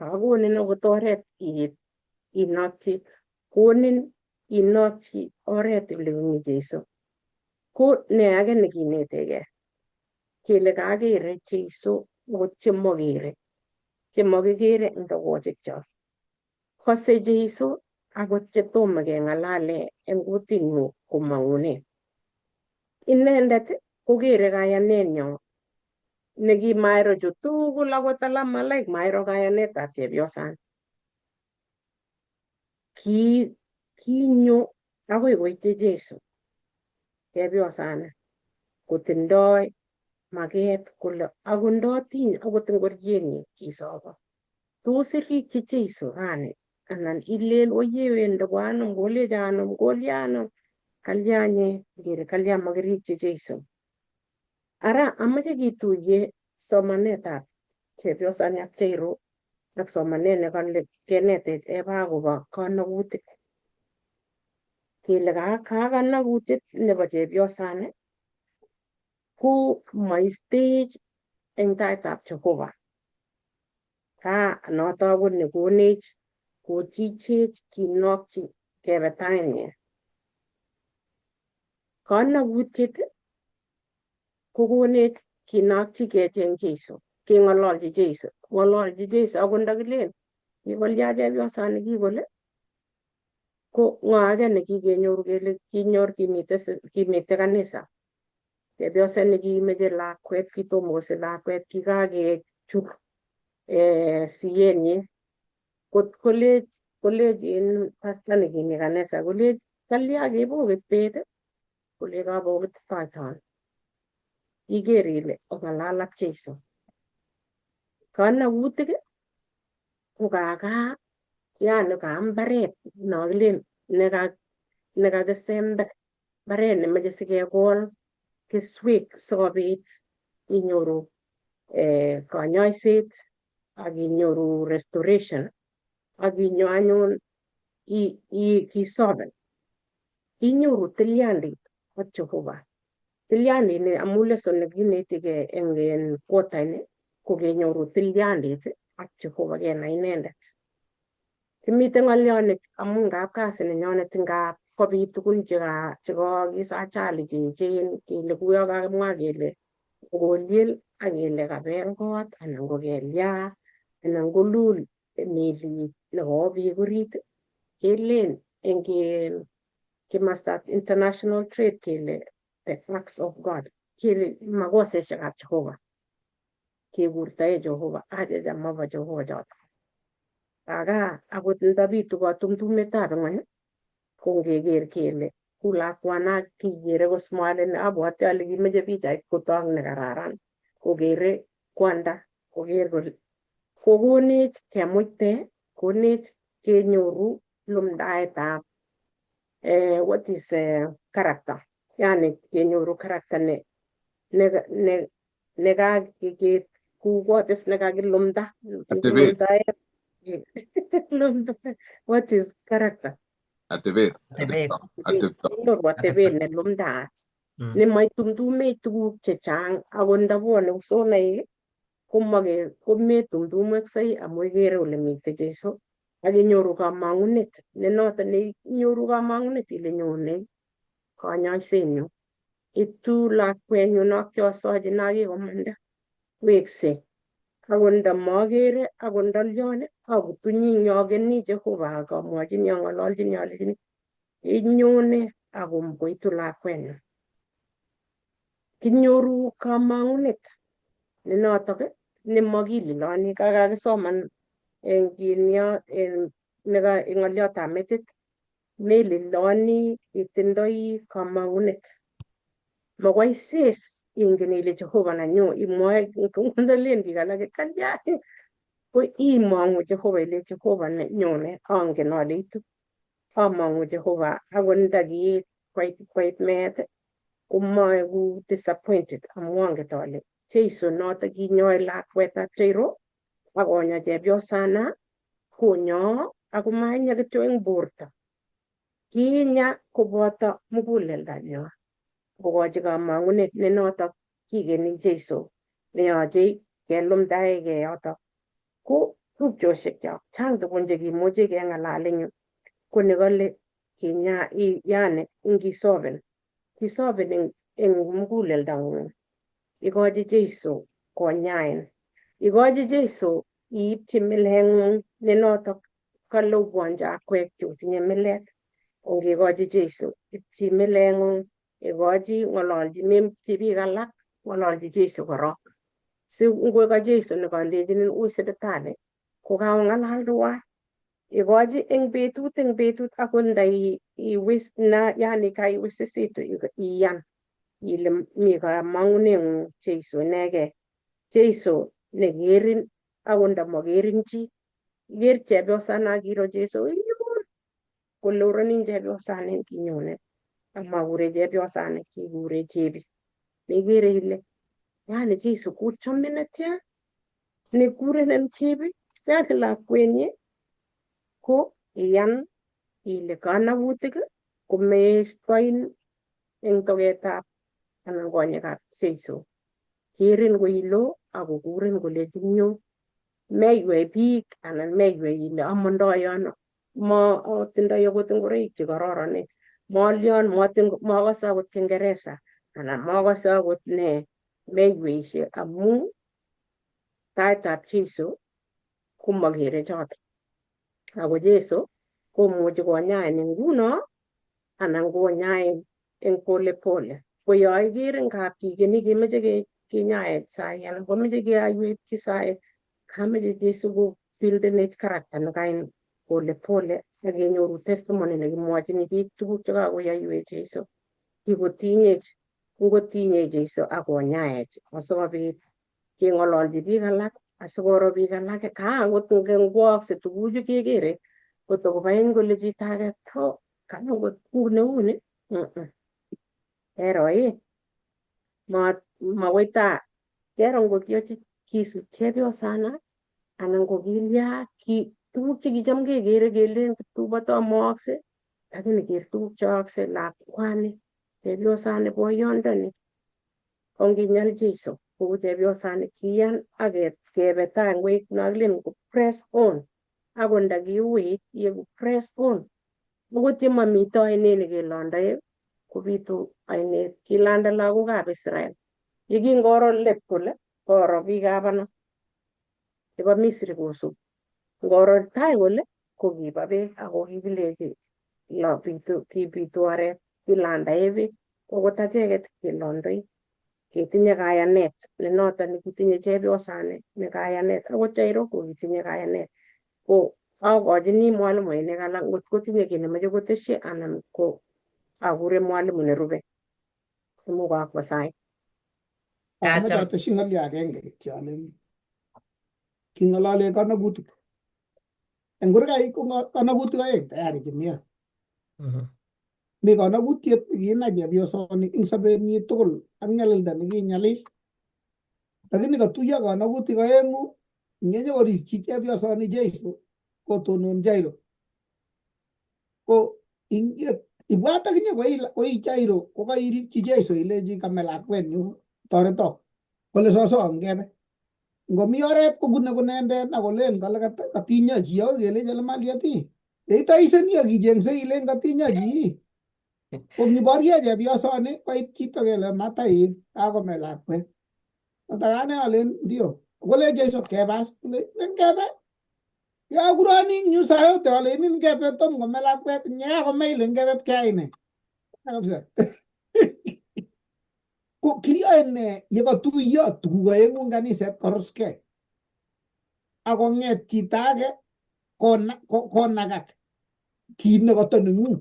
kakonin akot oret inokchi, konin inokchi oret ole mi Jeiso. Ko ne age nekinetegei kele kakere Jeiso akot chemakikere eng togochikchok. Kose Jeiso akot chetomo keng'alale eng kutinyu komang'une. Inendet kokere kayanenyo nekimairo chu tugul akot alak mairo kayanetab chepyosani. Kinyo akoi koityi Jeiso chepyosani kotindoi maket kole akot ndatiny akot ngorienyi kisobo, tos irikyi Jeiso rani anan ilen oyewende koano ngolecho ano ngoliano kalyanye ngere kalya makirikyi Jeiso. Ara amache kituye somanetab chepyosani ak Jairo ak somanet nekale kenetech Eva akobo kanagutik. Kele kanagutit nebo chepyosani ko maistech eng taitab Jehovah. Noto ko nekonech kochichech kinokchi kebe tainyi. Kanagutiet kokonech kinokchi kecheng Jeiso, keng'ololchi Jeiso, ng'ololchi Jeiso akot ndakilen kikolya chepyosani kikole, ko ng'o age nekikenyoru kele kinyor kimite kanisa. Chepyoset nekimeche lakwet, kitomo kosich lakwet, kikakechur siyenyi. Kolech pastor nekimi kanisa kolech kalya kebokit bet, kole kabokititoiton. Iker ile ong'alal ak Jeiso. Kanagutik ko yani ka mbaret no kilen nekakisember, mbaret nemeche sikekol keswek sikobit inyoru kanyoiset akinyoru restoration akinyo anyun kisoben inyoru tilyandit ak Jehovah. Tilyandit ni amu lesson nekinetigei eng quarter ni ko kenyoru tilyandit ak Jehovah, kenai inendet. Kimite ng'olyonik amu ngap kasi nenyonet ngap kobit tugun chekakis ajali cheechen kele kuyo kakimwa kele ngoliel akele kabel kot anan kokelya anan kolul melit nekowo biik orit kelen eng kimostab international trade kele the acts of God, kele makoseshekab Jehovah kekurtoe Jehovah achecha mabo Jehovah choto. Akot ndabitu katumtumetab ng'ony ko ngeker kele ku lakwana kikere kosmileni, abwoti ale kimeche pichait kotok nekararan kokere kwanda koker kole kokonech kemuite, konech kenyoru lumdaetab what is character, yani kenyoru character kukotes nekakilumda. What is character? Atebet. Kenyoru atebet nelumdaat nemaitumtumech tuguk chechang akot ndabwone usonaik kometumtumweksei amu ikere ole mitei Jeiso akinyoru kamang'unet ne noto neinyoru kamang'unet ile nyone kanyoisenyu. Itu lakwenyu no kiosochi no kikomanda weksei akot ndamakere akot ndalyone abutunyi ing yokeni Jehovah akamwochini ang'ololchini alechini inyone akoitu lakwenyu. Kinyoru kamang'unet ne notok nemakililoni kakakisoman eng ng'olyotab metit, meliloni itindoi kamang'unet. Makoi ses ingen ile Jehovah nanyu imwoe ndalen biik alake kalya ko imong'u Jehovah ile Jehovah nenyone angen ale itu, among'u Jehovah akot ndakiit koit meet komaeku disappointed amu anget ale Jeiso noto kinyoe lakwetab Jairo akonya chepyosana konyo akomakinya kityo eng borto, kiinya koboto muguleldonyo kokochi kamang'unet ne notok kikeni Jeiso neyoche kelumdaege yotok. Ko tupchosyekchok chang tugun chekimuche keng'alal eng yu ko nekale yani ingisoben eng muguleldang'ung ikochi Jeiso konyain, ikochi Jeiso iipchi mileng'ung ne notok kale obwanji akwek chetinye milet. Ongikochi Jeiso ipchi mileng'ung, ikochi ng'ololchi memchi biik alak, ng'ololchi Jeiso korok. Si ngweka Jeiso nekalechin ui sipitali kokang'alal tuwai, ikochi eng betut akot nda yani kaiwisisitu iyan ile mi kamang'uneng'ung Jeiso inegei, Jeiso nekerin akot nda makerin chi. Iker chepyosana akiro Jeiso iur kole urenin chepyosanin kinyone amakure chepyosanin kikure Chebi. Neikere ile yani Jeiso kochamin netya nekurenen Chebi, yani lakwenyi ko iyan ile kanakutik komeistoin eng togetab anan konyekab Jeiso. Kerin koilo akokurin kolechin nyo. Meiywei biik anan meiywei ile amandoi ano, matindoi akot ngoroik chekororonen, molyon, makase akot Kingeresa anan makase akot ne, meiyweisie amu taitab Jeiso komakere chotok. Ako Jeiso komuchi konyain eng nguno anan konyain eng polepole. Ko yo ikere ngap kikeni kemeche kinyaet sai anan komeche keaywetchi sai, kameche Jeiso ko bildenech character nekain polepole akenyoru testimony nekimwochini biik tuguk chekakoyoiwech Jeiso. Kikotinye Jeiso akonyaech asikobit keng'ololchi biik alak asikoro biik alak akot ngwaakse tuguchu kekere kotokobain kole chito age tho kanyo neuni ero makoi kero ngokiochi kisut chepyosana anan kokilya tuguk chekicham kekere kelen kiptubato mookse, lakini ker tuguk cheyookse lakwani, chepyosani, boyondoni. Onginyal Jeiso kou chepyosani kiyan akebe tai ngwek nakilen ko press on, akot ndakiuit yeku press on. Akot yemamito ainet nekelandoi kobitu ainet, kilanda lagokab Israel. Yekingoro let kole koro biikab ano chebo Misri kosubi. Ngoro tai kole ko kiba beek ako kikilechi kibitu oret kilandae beek. Okot acheket kelandoi ketinye kayanet ne noto nekitinye chepyosani ne kayanet. Akot Jairo ko kitinye kayanet. Ko akochini mwalimuinik alak ngot kotinye kiy nemoche koteshi anan ko akure mwalimu nerube. Imuch kakwo sait. Amache ateshi ng'olyo agenge kityo alen king'olole kanakutik. Eng kurgai ko kanakutik aeng tayari chemiyo. Mi kanakutiet nekinai chepyosani ing sobenyi tugul ak nyalilda nekinyalil. Lakini katuiyo kanakutik aengu nyenyokorikchi chepyosani Jeiso kotonon Jairo. Ko ibwat akinye koi Jairo kokairikchi Jeiso ilechi kame lakwenyu toreto kole soso ngebe. Ngomi oret kobune kunenden akolen kale katinyo chi ako kelechi maliati. Yeitoiseni akichengse ilen katinyo chi. Ko ngiborye chepyosani koit chito kele mataib kakome lakwet. Atakane alen ndio. Kole Jeiso kebas ngebe. Ya kurani nyusa yote alen ngebe tom kome lakwet nya kome ile ngebe pkeaine. Kabisa. Ko kirioe ne yekatuiyo tuguk aengu eng kaniset koruskei. Akong'et chito age konakak kit nekoto neng'ung.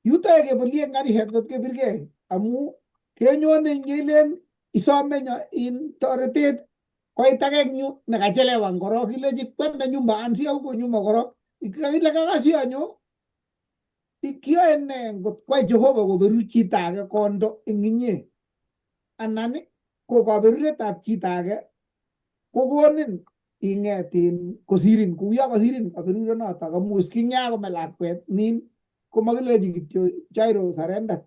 Yutoe kebolye eng kaniset kot kebirgei amu kenyone ngelen isome in toretet koit age eng yu nekachelewan korok ilechi kwenda nyumba ansia huko nyuma korok kile kakasi anyo. Kiyoe ne ngot kwai Jehova koberu chito age kondo eng inye anan ko kaberuretab chito age kokonin ing'etin kosirin kuyo kosirin kaberurenoto amu kinya kome lakwet nin komakilechi kityo Jairo sarenda.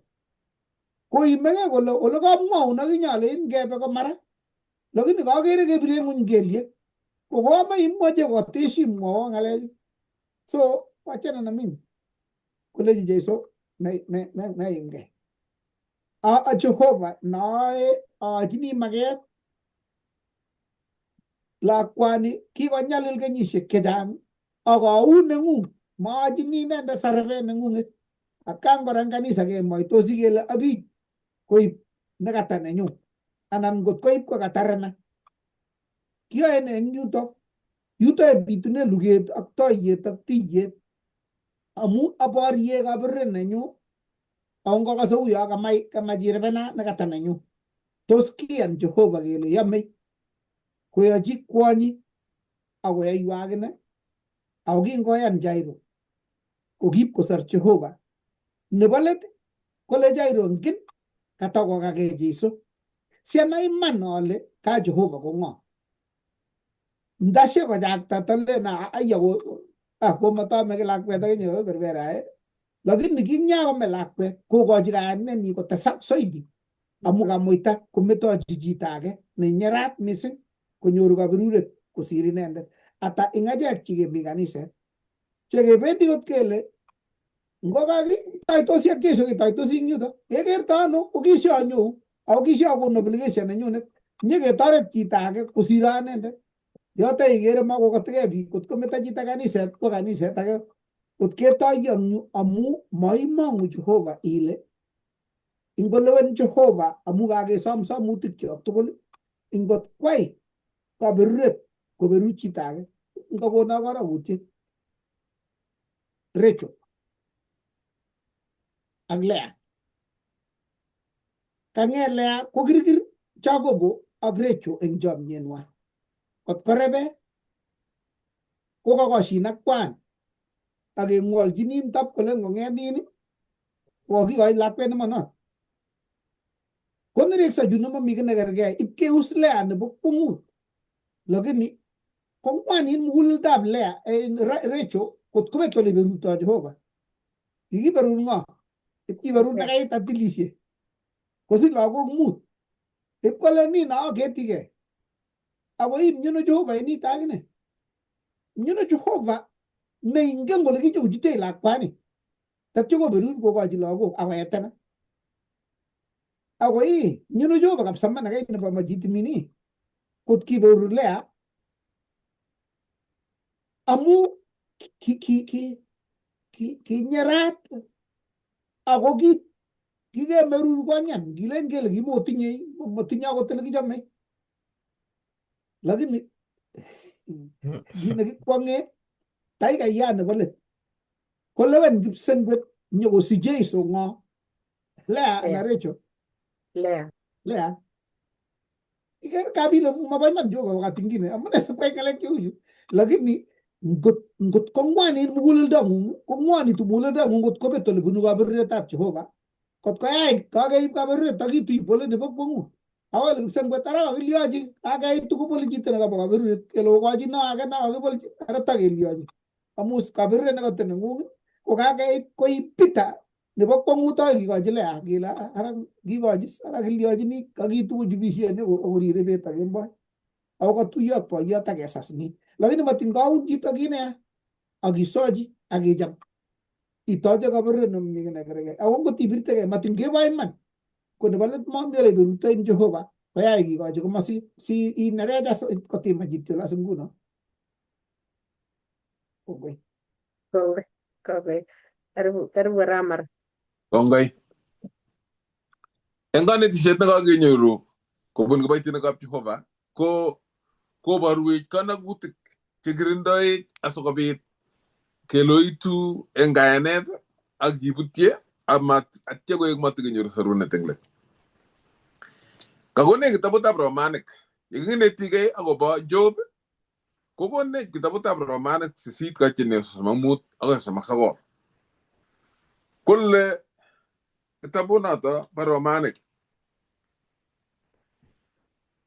Koimege kole ole kamwaun akinye alein ngebe komara, lakini kakere kebire ng'uny kelyek Kogoma imoche koteshi mwawa ngalechu. So, wachana na mimi. Kuleji Jesu na imge. A Jehovah nae jini maget lakwani kikonyalil kenyisiek chechang akaun nengung majini nende sarve nengunget atkan kora kanisa kemoitosi kele abich koib nekata nenyu anan ngot koib ko katarana kiyoe ne eng yuto bitune luget ak toiyet ak tiyet amu aborye kaberuret nenyu aungo kasouyo kamachirvena nekata nenyu tos kiyan Jehova kele yamei koyochi kwonyi akoyoiwa akine ako kingoyan Jairo kokiib kosor Jehova nebo let kole Jairo ngin katokokake Jeiso sianai iman ale ka Jehova ko ng'o ndashe kochakta tolena aya komatome lakwet akinye berberae lakini kinya kome lakwet kokochi kayanenyi kotesak soidi amu kamuita kometochi chito age nenyerat mising konyoru kaberuret kosir inendet ata ing achek chikemi kaniset chekebendi kot kele ngokakitoitosi ak Jesu kitoitosi ing yuto kekerto ano kokishanyo ako kishakon obligation nenyunet nyeketoret chito age kosir anendet yoto ikere makokotige biik kot kometo chito kaniset kwa kaniset age kot ketoiyo amu maimong'u Jehova ile ingolewen Jehova amu kakesom somutik chok tugul ingot kwai kaberuret koberu chito age ngokona karakutiet Rachel ak Lea kang'et Lea kokirkir Jacobo ak Rachel eng chomnyeng'wa kot korebe kokakoshin ak kwan ak keng'olchinin tap kole ngong'etin kokikochi lakwet nemanot konerekso chu nemami ki nekergei ipkeus Lea nebo kwong'ut lakini kong'wanin muguleldab Lea Rachel kot kobet ole beruto Jehova kikiberur ng'o ipkiberur nekait atilisie kosich lagok mut ipkole nina aketige ako imnyeno Jehova inito akine mnyeno Jehova neingen kole kichouchitech lakwani tatyo koberur kokochi lagok akoetena ako mnyeno Jehova kabisa man akait nebo machitimini kot kiberur Lea amu kinyerat ako kikemerur konyan kilen kele kimotinye akot ole kichome lakini kit nekikwong'e taikayat nebo let kolewen kipsengwet nyokosich Jeiso ng'o Lea anan Rachel Lea iker kabile mabaiman Jehova wakati ingine amune sikwai ng'alek cheu chu lakini ngot kong'wanit muguleldong'ung kong'wanitu muguleldong'ung ngot kobet ole bunu kaberuretab Jehova kot koyai kakeib kaberuret akitui pole nebo kwong'ut awole kipsengwet ara kakilyochi kakeit tukupoli chito nekabo kaberuret kele okochi no age no kakipolchi ara takelyochi amu kaberuret nekate neng'ung ko kakeit koib Peter nebo kwong'ut akoi kikochi Lea kele ara kikochi ara kilyochini kakitukuchubisie korire bet ak kemboi ako katuiyo ak boiyot akesasni lakini matin kaun chito kine akisochi akicham itoche kaberuret nemami nekergei ako ngot ibirtegei matin keboi iman ko nebo let mami ole iberutoin Jehova koyai kikochi komosi si inerecha kotimach kityo las nguno kongoi karibu Ramar kongoi eng kanetishet nekakenyoru kobun kiboitinikab Jehova ko koborwech kanagutik chekirindoi asikobit keloitu eng kayanet ak kibutye atya koek matikenyoru sorunet eng let. Kakonech kitabutab Romanik yekingenetigei akobo Job kokonech kitabutab Romanik 8:35 akoi 39 kole kitabunoto bo Romanik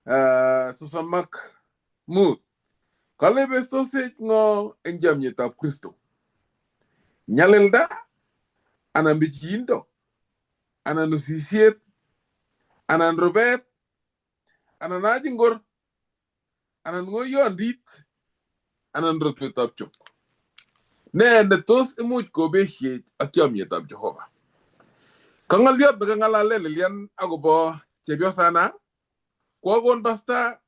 35 kale bestosech ng'o eng chamyetab Kristo nyalilda anan bichiindo anan usisiet anan rubet anan achingor anan ng'oyondit anan rotwetab Job. Ne tos imuch kobeshe ak yomietab Jehova. Kang'alyot nekang'alale Lilian akobo chepyosana kokon basta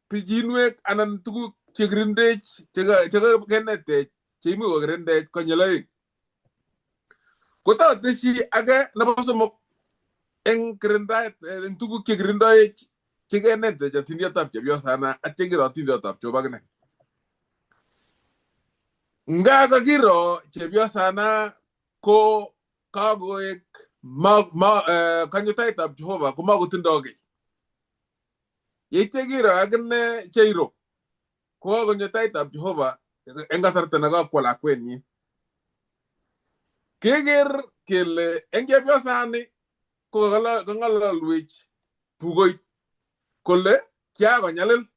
pijinwek anan tuguk chekirindech chekakenetech cheimuch kokirindech konyil oeng. Kotateshi age nebo somok eng kirindaet eng tuguk chekirindoech chekenetech atindiotap chepyosana ak chekiro atindiotab Job akine. Nga kakiro chepyosana ko kakoek kanyutaitab Jehova ko makotindoi kiy. Yeityo kiro akine Jairo ko kanyutaitab Jehova eng kasarta nekakwo lakwenyi. Keker kele eng chepyosani ko kang'alalwech bukoit kole kiakonyalil.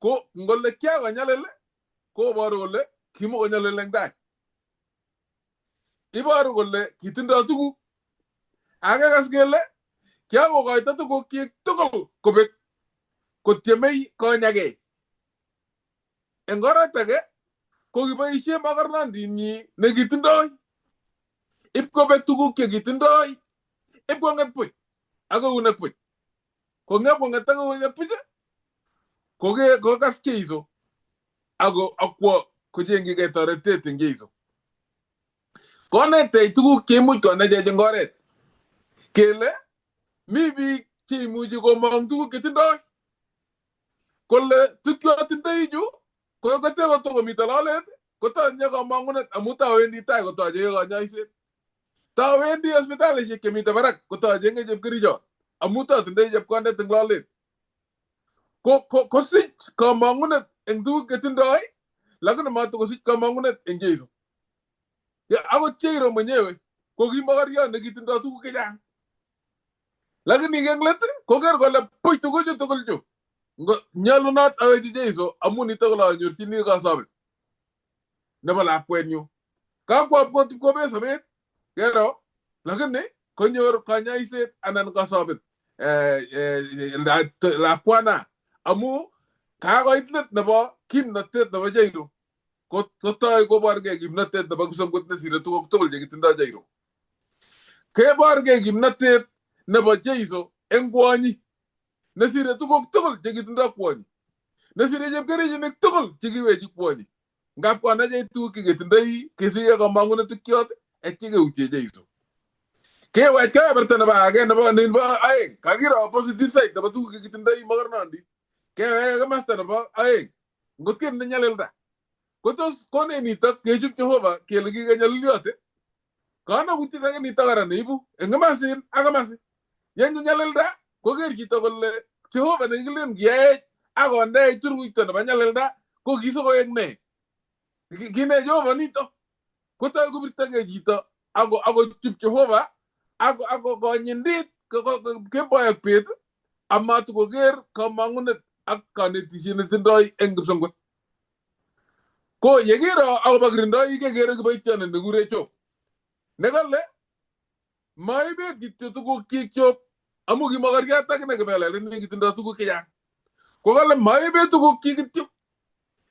Ko ngole kiakonyalil koboru kole kimokonyalil eng tai. Iboru kole kitindoi tuguk. Age kas kele kiakokoito tugukyik tugul kobek kotiemei konyagei. Eng oret age ko kiboisie makornandinyi nekitindoi ipkobek tuguk chekitindoi ipkong'et buch ak eunek buch. Kong'et ak eunek buch kokas Jeiso ako akwo kocheng'chigei toretet eng Jeiso. Konetech tuguk cheimuch konetech eng oret kele mi biik cheimuchi komong tuguk chetindoi kole tukyotindoi chu ko kate kotokomito lolet kototinye komong'unet amu tawendi tai kotocheng'e kanyoiset. Tawendi hospitalishek chemite barak kotocheng'e chepkerichot amu tatindoi chepkondet eng lolet. Kosich komong'unet eng tuguk chetindoi lakini matukosich komong'unet eng Jeiso. Akot Jairo mwenyewe ko ki mokoryot nekitindoi tuguk chechang. Lakini eng let koker kole buch tuguchu tugul chu. Nyalunot awechi Jeiso amu nitok ole anyorchini kasobet nebo lakwenyu. Kakwo kobet sobet kero lakini konyor kanyoiset anan kasobet lakwana amu kakoit let nebo kimnatet nebo Jairo. Kotoi koborgei kimnatet nebo kipsengwet nesire tuguk tugul chekitindoi Jairo. Keborgei kimnatet nebo Jeiso eng kwonyi nesire tuguk tugul chekitindoi kwonyi. Nesire chepkerichinik tugul chekiwechi kwonyi. Ngap konachech tuguk chekitindoi kesire komong'unet tukyot chekeutie Jeiso. Kewech kebeberta nebo age nebo aeng kakiro positive side nebo tuguk chekitindoi mokornondit. Kewech komasta nebo aeng ngot kende nyalilda kotos konech nitok kechub Jehova kele kikanyalilyote. Kanakutiet age nitok kora neibu eng komasin ak komasin. Yenyu nyalilda koker chito kole Jehova nekilen kiyech akondech turuito nebo nyalilda ko kisikoek ne. Kine Jehova nitok kotoi kobirtogei chito akochub Jehova ako konyindit kemboi ak bet amatukoker komong'unet ak kanetisiet netindoi eng kipsengwet. Ko yekiro akobo kirindoi kekere kiboityoni nekure Job nekale maibet kityo tugukyik Job amu kimokoryot akine kibelelet nekitindoi tuguk chechang. Kokale maibet tugukyik kityo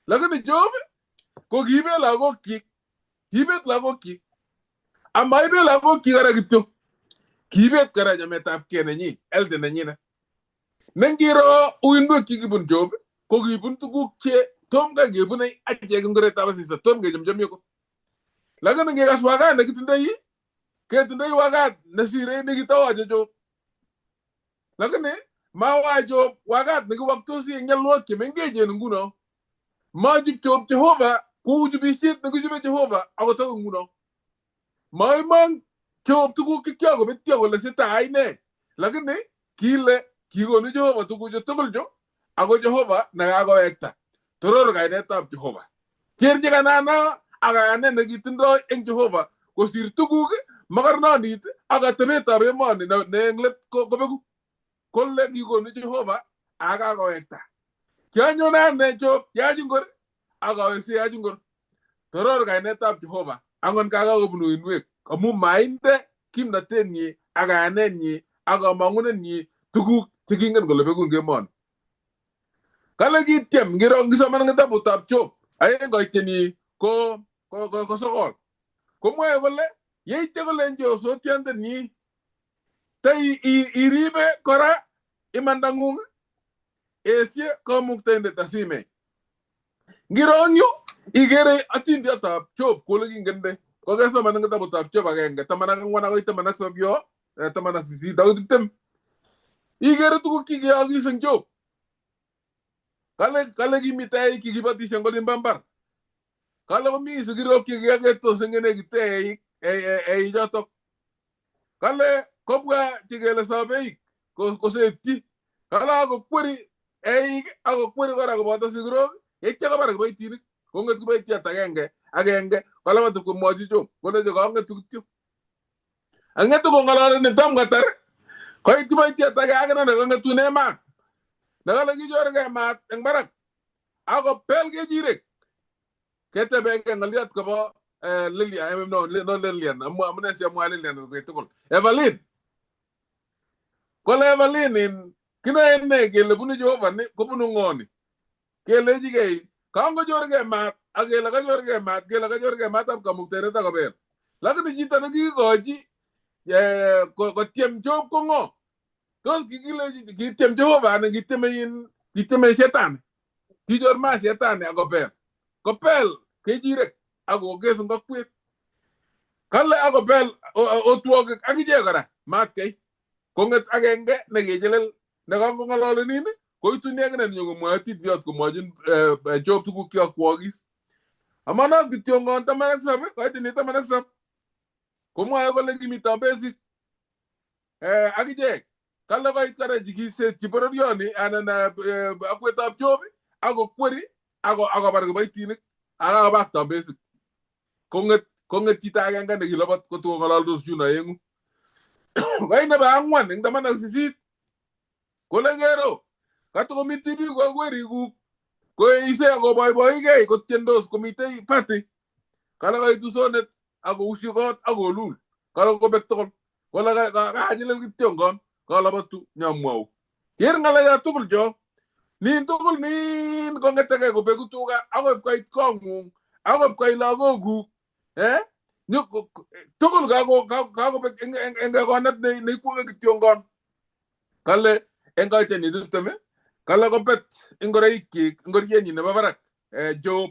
lakini Job ko kiibet lagokyik. Kiibet lagokyik. Amaibet lagokyik kora kityo. Kiibet kora chametabgei nenyi, health nenyinet. Nengiro uinwek chekibun Job ko kibun tuguk che tom kai kebune achek eng oretab asista tom kechomchomi akot. Lakini ngekas wakat nekitindoi ketindoi wakat nesire nekitowoche Job. Lakini mawa Job wakat nekiwoktosi eng nyalwogik chemengechen nguno. Machub Job Jehova kou chubisiet nekichube Jehova akot ak nguno. Maimong Job tuguk chekiakobetyo kole sitai ne. Lakini kile kikonu Jehova tuguchu tugul chu ako Jehova nekakowekta. Toror kainetab Jehova. Kerchi kanana ak kayanet nekitindoi eng Jehova kosir tuguk makornondit ak atebetab emoni ne eng let kobeku. Kole kikonu Jehova akakowekta. Kianyone ane Job yachingor akawekse yachingor. Toror kainetab Jehova angon kakakobun uinwek amu mainde kimnatenyi ak kayanenyi ak kamong'unenyi tuguk chekingen kole beku eng emoni. kale kitiem ngiro ngisoman kitabutab Job aeng koiteni ko sokol komwae kole yeite kole njosotiandenyi tai iribe kora imandangung esye kamuktaindet asime ngirongyu igere atindiotab Job kole kingende kokesoman kitabutab Job agenge 14 akoi 17 18 akoi 20 igere tuguk kikiyookis eng Job kale kimitei kikibatishe ngolin bambar kale komi sikirok kikiaketos eng nekite ei chotok kale kobwa chikele sobeik kosetyi kale akokweri eik akokweri kora koboto sikirok yeityo kobar kiboitinik konget kiboitiot agenge kale matib komwochi Job kolecho kangetu kityo angetu kong'ololeni tom kotar koit kiboitiot age akine nekangetune maat nekale kichorgei maat eng barak akopel kechirek ketebeke ng'oliot kobo Lilian no Lilian amune siamwa Lilian tugul Evelyn kole Evelyn in kinae ne kele bunu Jehova ni kobunu ng'oni kelechigei kangochorgei maat ak kele kachorgei maat ab kamukteret akobel lakini chito nekikikochi kotiem Job ko ng'o tos kitiem Jehova anan kitiem shetani kichor maat shetani akobel kopel kechirek akokes ngokwet kale akobel otwogik akichek kora maat kei konget agenge nekechelel nekangong'ololenin koituni akine nyongomwoe tityot komwochin Job tuguk cheakwokis amanot kityo ngon 17 koitini 17 komwoe kole kimito besik akichek kale koit kora chikisetyi bororioni anan akwetab Job akokweri akobar kiboitinik akakobakta besik konget chito agenge nekilobot kotokong'ololdos chun aeng'u koit nebo 4 eng 18 kole kero katokomi tibik kokwerikuk koeise akoboiboigei kotiendos komitei party kale koitu sonet akousyi kot akolul kale kobek tugul kole kachilil kityo ngon kalabatu nyamwau ker ng'alekab tugul cho nin tugul nin kongetegei kobeku tuga akoi koit kong'ung akoi koit lagokuk tugul kakobek eng konet neikwonge kityo ngon kale eng koiteni 20 kale kobet ngorienyi nebo barak Job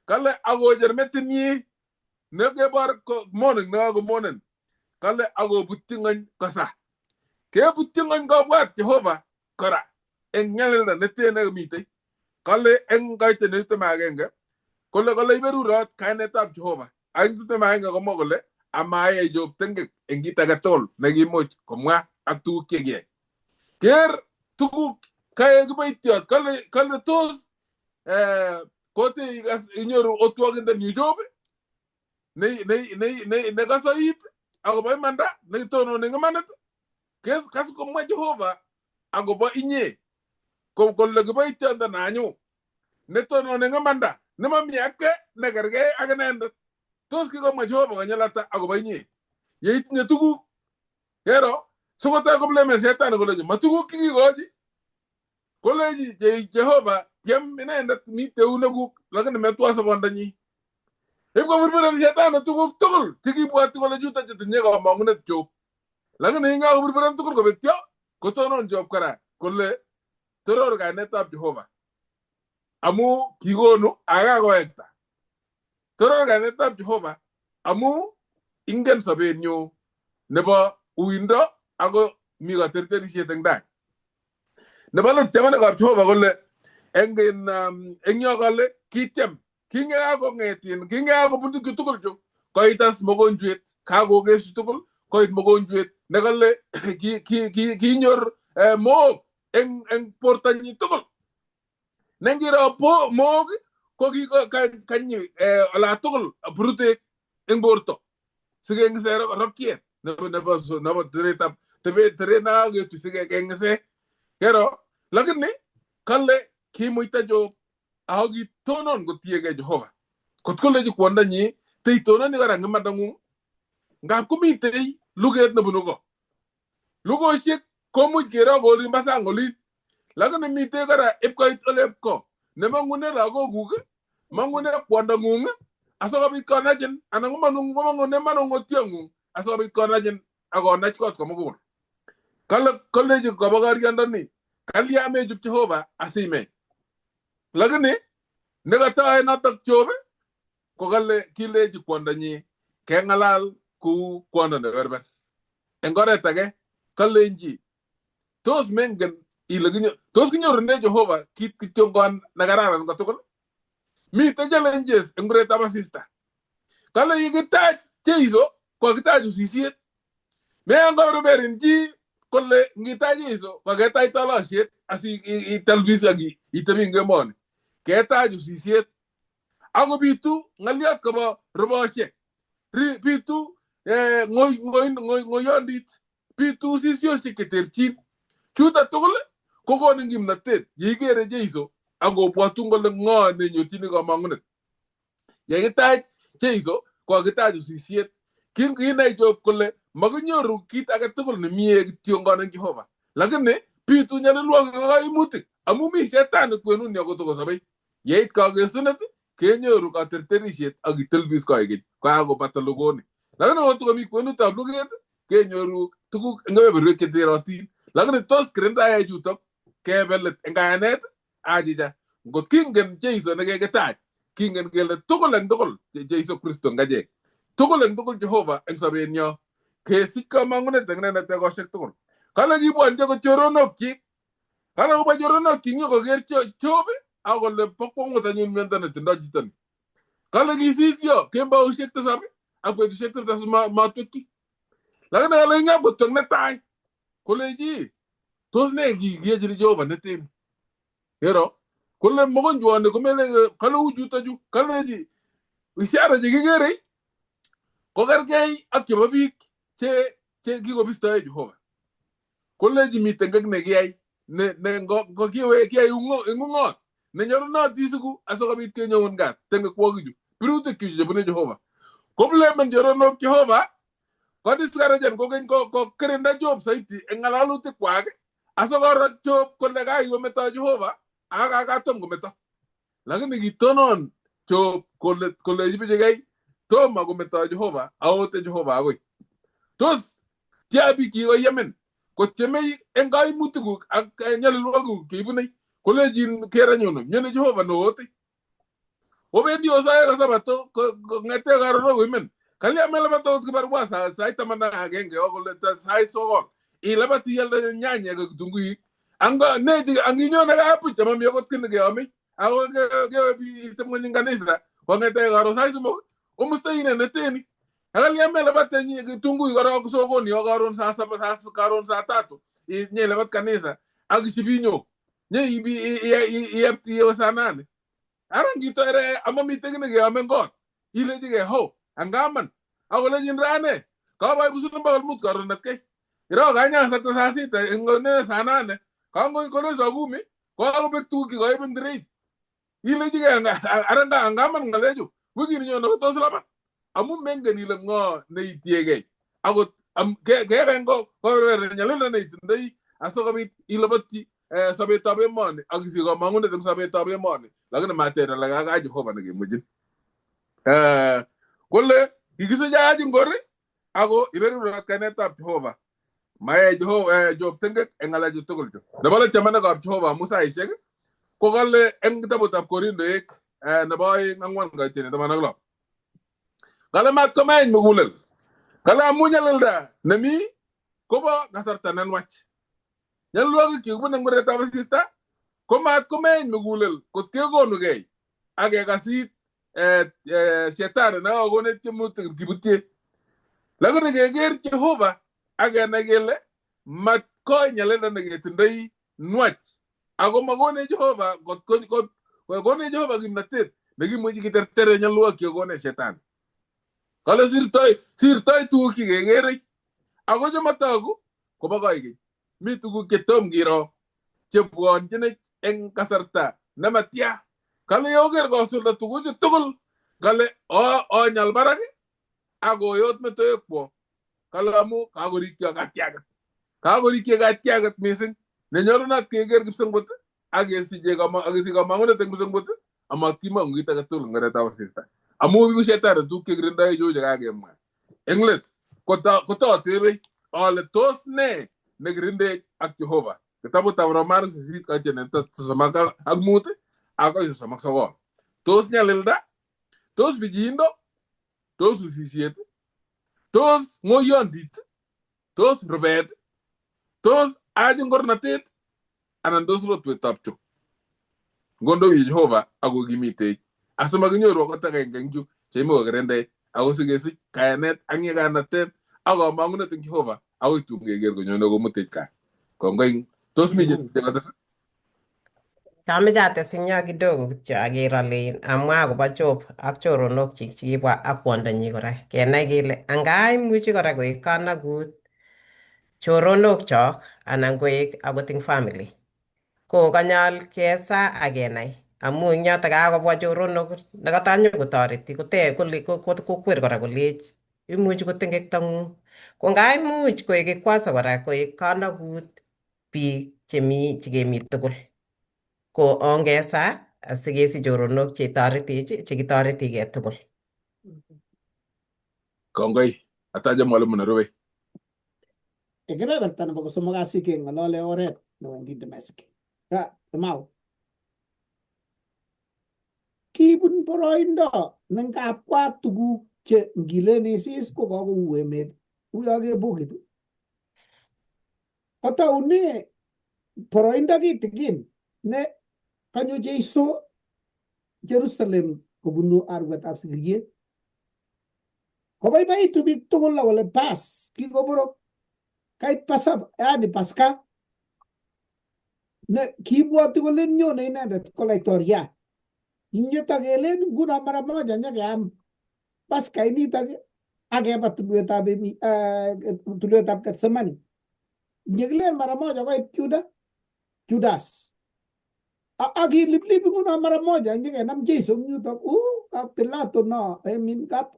kale akocher metinyi nekebor morning nekakomonen kale akobutyi ng'ony kosa kebutyi ng'ony kobwat Jehova kora eng nyalilda nete nemitei kale eng koiteni 21 kole iberurot kainetab Jehova ak 21 komwa kole amaye Job tengek eng kit age tugul nekimuch komwa ak tuguk chekiyai ker tuguk kae kiboitiot kale tos kote inyoru otwogindenyi Job nekasoit akobo imanda netononi eng imanit kas komwa Jehova akobo inye kole kiboitiondo nanyu netononi eng imanda nemami ake nekergei ak inendet tos kikomwa Jehova konyil ata akobo inye yeitinye tuguk kero sikotai kobleme shetani kolechi matuguk chikikochi kolechi Jehova tiem inendet mite eunekuk lakini metwa sobondanyi ipkoburburen shetani tuguk tugul chekibwoti kole chuto chetinye kamang'unet Job lakini ingakoburburen tugul kobetyo kotonon Job kora kole toror kainetab Jehova amu kikonu akakowekta toror kainetab Jehova amu ingen sobenyu nebo uindo ako mi katerterisiet eng tai nebo let chamanekab Jehova kole eng yo kole kitiem kingekakobun tukchu tugul chu koitas mogonjwet kakokesu tugul koit mogonjwet nekale kinyor mook eng bortanyi tugul nengiro mook ko kanyi ola tugul burutek eng borto sikeng'ise rokiet nebo teret nakaketu sikeng'ise kero lakini kale kimuita Job ako kitonon kotiegei Jehova kot kolechi kwondonyi teitononi kora eng imandang'ung ngap komitei luget nebunu ko lugosiek komuch kero kolin basang olin lakini mite kora ipkoit ole ipko nemangune lagokuk mangune kwondong'ung asikobit konachin anan komangune manong'otiong'ung asikobit konachin akonach kot komugul. Koleji kobo koryondoni kalya mechub Jehova asimeny. Lakini nekatoe notok Job ko kale kileji kwondonyi keng'alal kou kwondo neberber. Eng oret age kalenji tos mengen ile tos kinyorune Jehova kit kityongon nekararan kotugul. Mite challenges eng kuretab asista. Kale yikitach Jeiso kokitach usisiet. Meyan koberuberin chi kole ngitach Jeiso koketach tolosiet asiital bis ak itebi eng emoni. Ketach usisiet. Ako bitu ng'aliot kobo robosiek. Bitu ngoyondit. Bitu usisiosiek cheterchin. Chuto tugul kokonin kimnatet yeikere Jeiso akobwatun kole ng'o nenyorchini kamang'unet. Yekitach Jeiso kokitach usisiet. Kinai Job kole makinyoru kit age tugul nemie kityongon eng Jehova. Lakini bitu nyalilwogik ak kaimutik amu mi shetani kwenun yo kotokosobei. Yeit kagesunet kenyoru katerterisiet ak itilbis koigeny kakobata logoni. Lakini kotokomi kwenutab luget kenyoru tuguk eng kebeberwek cheterotin. Lakini tos kirindae chutok kebelet eng kayanet achicha. Ngot kingen Jeiso nekekitach kingen kele tugul eng tugul Jeiso Kristo ngachek. Tugul eng tugul Jehova eng sobenyo kesich kamang'unet eng inendet egosiek tugul. Kale kibwonchi ko choronokchik. Kale kobo choronokchik nyokoker Job akole bo kwong'ut anyun miondo netindoi chito ni. Kale kisisyo kembousiek 7 ak betusiek 30 matwekyi. Lakini kale ing'ap kotwek netai koleji tos ne kiyechiri Jehova neten. Kero kole mogonjwani komele kale uchuto chu kaleji ishara chekikere kokergei ak chebo biik che kikobistoe Jehova. Koleji miten kek nekiyai ne kiyai ung'ot nenyorunot isiku asikobit kenyoun gat tenge kwokichu birutik chu chebune Jehova. Koblemen choronok Jehova kodiscouragen kokeny ko kirinda Job saiti eng ng'alalutik kwak asikoro Job kole kaiwe meto Jehova ak katom kometo. Lakini kitonon Job koleji bichekei tomo kometo Jehova aote Jehova agoi. Tos tia biik kikoyemen kotyemei eng kaimutikuk ak nyalilwogikuk cheibunei kolejin keranyunu myoni Jehova noote. Obendi osae kasabato ng'ete karon okoimen. Kalya melabato kibarua sait 11 okole sait 9 ilabati ialde nyanyek ak kitunguik. Anginyone kapuch amami akot kit nekeome ako kewe itemng'ony kanisa kong'ete karon sait 3 omustai ine neteni. Kalya melabate kitunguik korok sokoni karon saa 7 karon saa 3 inyelabat kanisa ak isibinyo iwe saa 8. Aran kitoire amamite kit nekeome ngot ilechigei ho angaman akolechin rane kabai busulun bakal mut karon netkei iro kanya sakta saa 6 ngone saa 8 kango kole saa 10 kokakobek tuguk koibin trade ilechigei aran angaman ngalechu wikini nyone kotos labat amu mengen ile ng'o neitiegei akot keken koberber nyalilda neitindoi asikobit ilabotyi sobetab emoni ak isich kamang'unet eng sobetab emoni. Lakini mater ale kaka Jehova nekemujin. Kole kikisich Haji ngori ako iberurat kainetab Jehova. Maye Jehova Job tengek eng ng'alechu tugul chu. Nebo let chamanekab Jehova Musaisiek ko kale eng kitabutab Korindoek nebo 2:4 kale mat komeny mugulel. Kale amu nyalilda nemi kobo kasarta nenwach. Nyalwogik chekibune eng muretab asista ko mat komeny mugulel kot kekonugei ak kekasit shetani nekakonech tiemutik kibutye. Lakini keker Jehova ak kenai kele mat koi nyalilda neketindoi nwach ako makonech Jehova konech Jehova kimnatet nekimuchi kitertere nyalwogik chekonech shetani. Kale sirtoi tuguk chekekere ako chematogu kobo koigeny. Mi tuguk chetom kiro chebwonjinech eng kasarta nematya. Kale yoker kosulda tuguchu tugul kale onyal barak akoyot metoekwok. Kale amu kakorikyo katyaget mising ne nyolunot keker kipsengwet akesich kamangunet eng kipsengwet amatkimongu kit age tugul ngoretab asista amu bishetare tuguk chekirindoi cheu chekakemwa eng let kotatebe ale tos ne nekirindech ak Jehova kitabutab Romanik 8:35 akoi 39 tos nyalilda tos bichindo tos usisiet tos ngoyondit tos rubet tos aji ngornatet anan tos rotwetab chok ngondo Jehova ako kimitech asimakinyoru akot agenge eng chu cheimuch kokerendech ako sikesich kayanet ak nyikanatet ak kamangunet eng Jehova akoi tun keker konyone komutech kaa kongoi tos mi chekotes Kameche ates eng yo kidogo kityo aker ale amwa akobo Job ak choronok chik chikibwa ak kwondonyi kora kenai kele anga imuchi kora koek kanakut choronok chok anan koek akot eng family ko kanyal kesa akenai amu eng yoto kakobwa choronok nekatanyokotoreti koteb kokwer kora kolech imuchi kotengekto ng'ung ko ngaimuch koek kikwaso kora koek kanakut biik chekemi tugul ko ongesa asikesich choronok chetoretech chekitoretigei tugul. kongoi ataje mwalimu nerube kebeberta nebo kosomok kasi keng'olole oret newendi Damascus. Mau kibun boroindo nengabwa tuguk che ngilen isis ko kakou emet uyo kebukit kotaune boroindo kitikin ne kanyo Jeiso Jerusalem kobunu arwetab sigiriet kobaibaitu biik tugul akole bas kikoborok kait pasab yani Paska ne kibwoti kole nyone inendet ko laitoriat inyeta kelen nguno mara moja nyekeam Paska initok akeba tulwetab Getsemani nyekilen mara moja koit Judas akiliplip nguno mara moja nyekenam Jeiso eng yutok kap Pilato no emin kap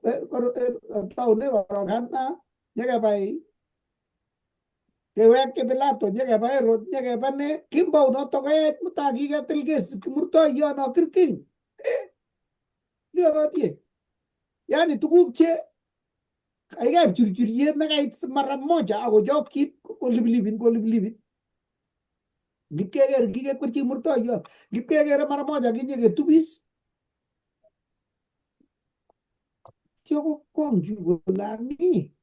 taune korokana nyekebai kewekche Pilato nyekeba Herod nyekeba ne kimbau notok koech mutai kiketil kesi kimurtoiyono kirking liorotie yani tuguk che kaikai churchuriet nekait mara moja akochop kit koliplipin ngipkeker kikekwerchi murtoiyot ngipkekere mara moja kinyeketupis tioko kongju kolani